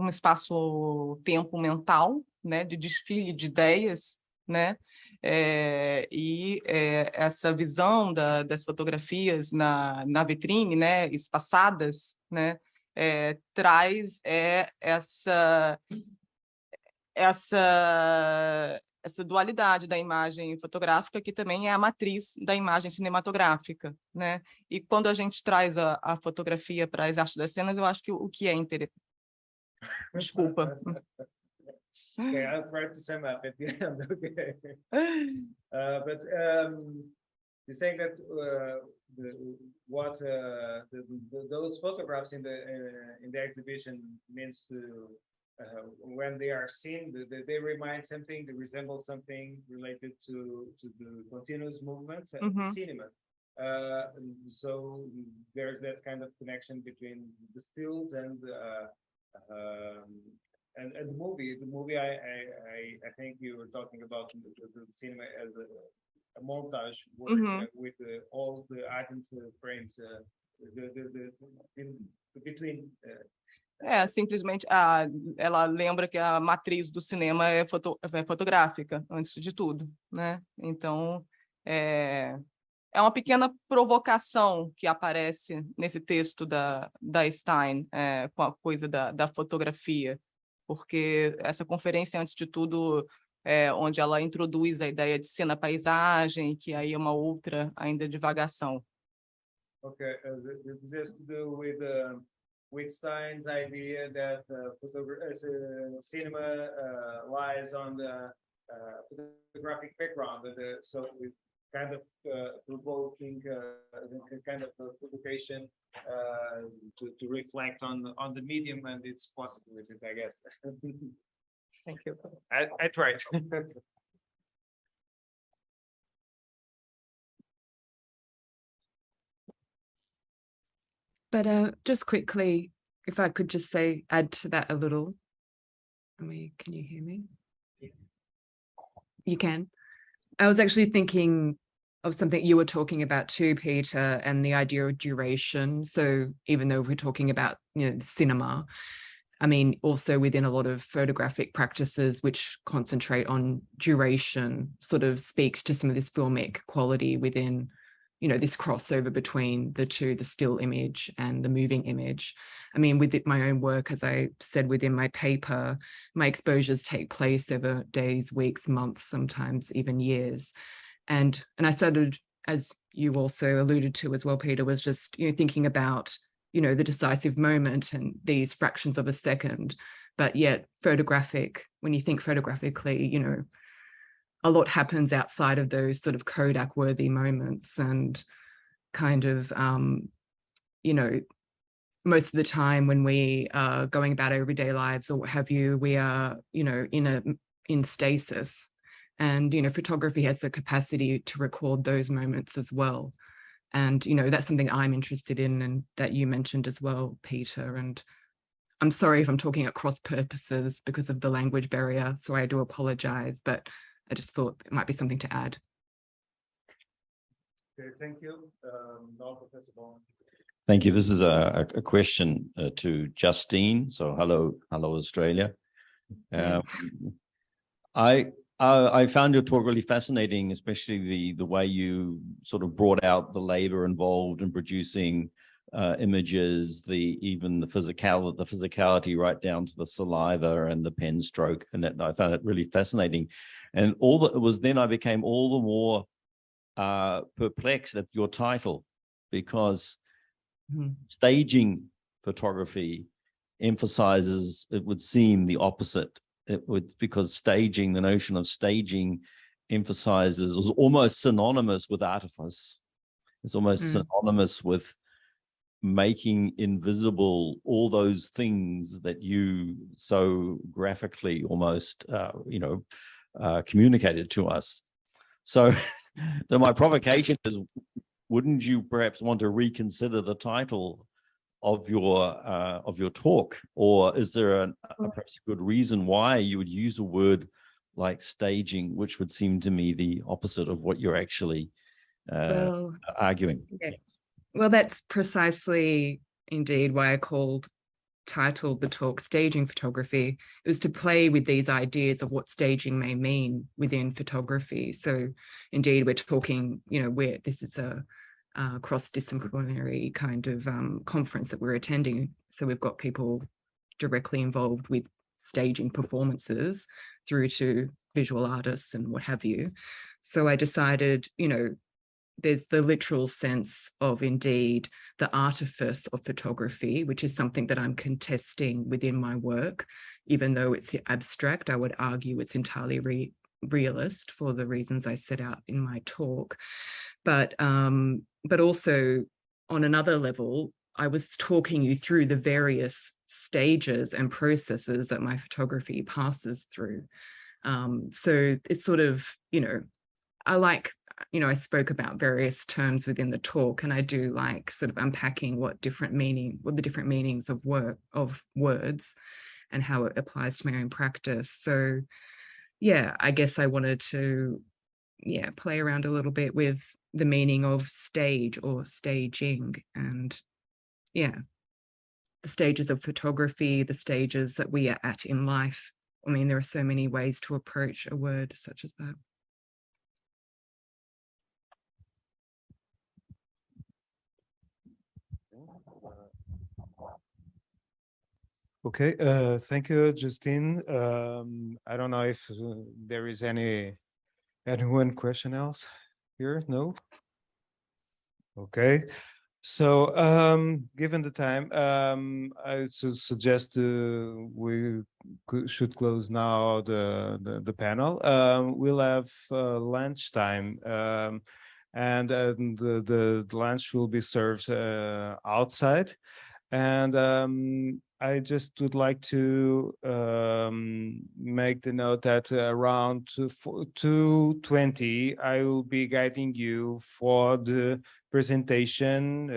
espaço-tempo mental, né, de desfile de ideias, né, essa visão das fotografias na vitrine, né, espaçadas, né, traz essa dualidade da imagem fotográfica, que também é a matriz da imagem cinematográfica, né? E quando a gente traz a fotografia para as artes das cenas, eu acho que o que é interessante. Desculpa. Okay, I'll try to sum up at the end. Okay. But you're saying that those photographs in the exhibition means to when they are seen, they remind something, they resemble something related to the continuous movement of the cinema. So there's that kind of connection between the stills and the movie. The movie, I think you were talking about the cinema as a montage work with all the items, frames, between. Simplesmente ela lembra que a matriz do cinema é fotográfica, antes de tudo, né? Então, é uma pequena provocação que aparece nesse texto da Stein, com a coisa da fotografia, porque essa conferência, antes de tudo, onde ela introduz a ideia de cena-paisagem, que aí é uma outra ainda divagação. Okay, this to do with Stein's idea that cinema lies on the photographic background, so it's kind of provoking, kind of provocation to reflect on the medium and its possibilities, I guess. Thank you. I tried. But just quickly, if I could just say, add to that a little. Can you hear me? You can. I was actually thinking of something you were talking about too, Peter, and the idea of duration. So even though we're talking about, cinema, I mean, also within a lot of photographic practices which concentrate on duration, sort of speaks to some of this filmic quality within, this crossover between the two, the still image and the moving image. I mean, with my own work, as I said within my paper, my exposures take place over days, weeks, months, sometimes even years. And I started, as you also alluded to as well, Peter, was just, thinking about, the decisive moment and these fractions of a second, but yet when you think photographically, a lot happens outside of those sort of Kodak worthy moments, and kind of, most of the time when we are going about everyday lives or what have you, we are, in stasis. And, photography has the capacity to record those moments as well. And, that's something I'm interested in, and that you mentioned as well, Peter. And I'm sorry if I'm talking at cross purposes because of the language barrier, so I do apologize, but I just thought it might be something to add. Okay, thank you. Now, Professor Bowen. Thank you. This is a question to Justine. So hello, Australia. I found your talk really fascinating, especially the way you sort of brought out the labor involved in producing images, even the physicality right down to the saliva and the pen stroke, and that I found it really fascinating. And I became all the more perplexed at your title, because staging photography emphasizes, it would seem, the opposite. Because the notion of staging emphasizes, is almost synonymous with artifice. It's almost synonymous with making invisible all those things that you so graphically almost, communicated to us. So my provocation is, wouldn't you perhaps want to reconsider the title of your talk? Or is there perhaps a good reason why you would use a word like staging, which would seem to me the opposite of what you're actually Well, arguing? yeah. Well, that's precisely indeed why I titled the talk Staging Photography. It was to play with these ideas of what staging may mean within photography. So indeed, we're talking, where this is a cross-disciplinary kind of conference that we're attending. So we've got people directly involved with staging performances through to visual artists and what have you. So I decided, there's the literal sense of indeed the artifice of photography, which is something that I'm contesting within my work. Even though it's abstract, I would argue it's entirely realist for the reasons I set out in my talk. But also on another level, I was talking you through the various stages and processes that my photography passes through. So it's sort of, I spoke about various terms within the talk, and I do like sort of unpacking what the different meanings of words and how it applies to my own practice. So yeah, I guess I wanted to, play around a little bit with the meaning of stage or staging, and the stages of photography, the stages that we are at in life. I mean, there are so many ways to approach a word such as that. Okay, thank you, Justine. I don't know if there is anyone question else here? No? Okay. So given the time, I suggest we should close now the panel. We'll have lunchtime, and the lunch will be served outside. And I just would like to make the note that around 2:20, I will be guiding you for the presentation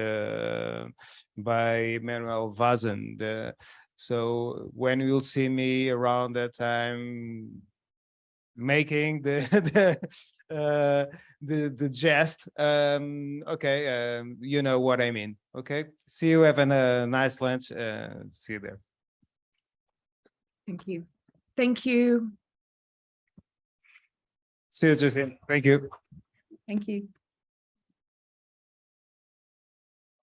by Manuel Vazen. So when you'll see me around that time making the jest, okay, you know what I mean. Okay, see you, having a nice lunch. See you there. Thank you. Thank you. See you, Justine. Thank you. Thank you.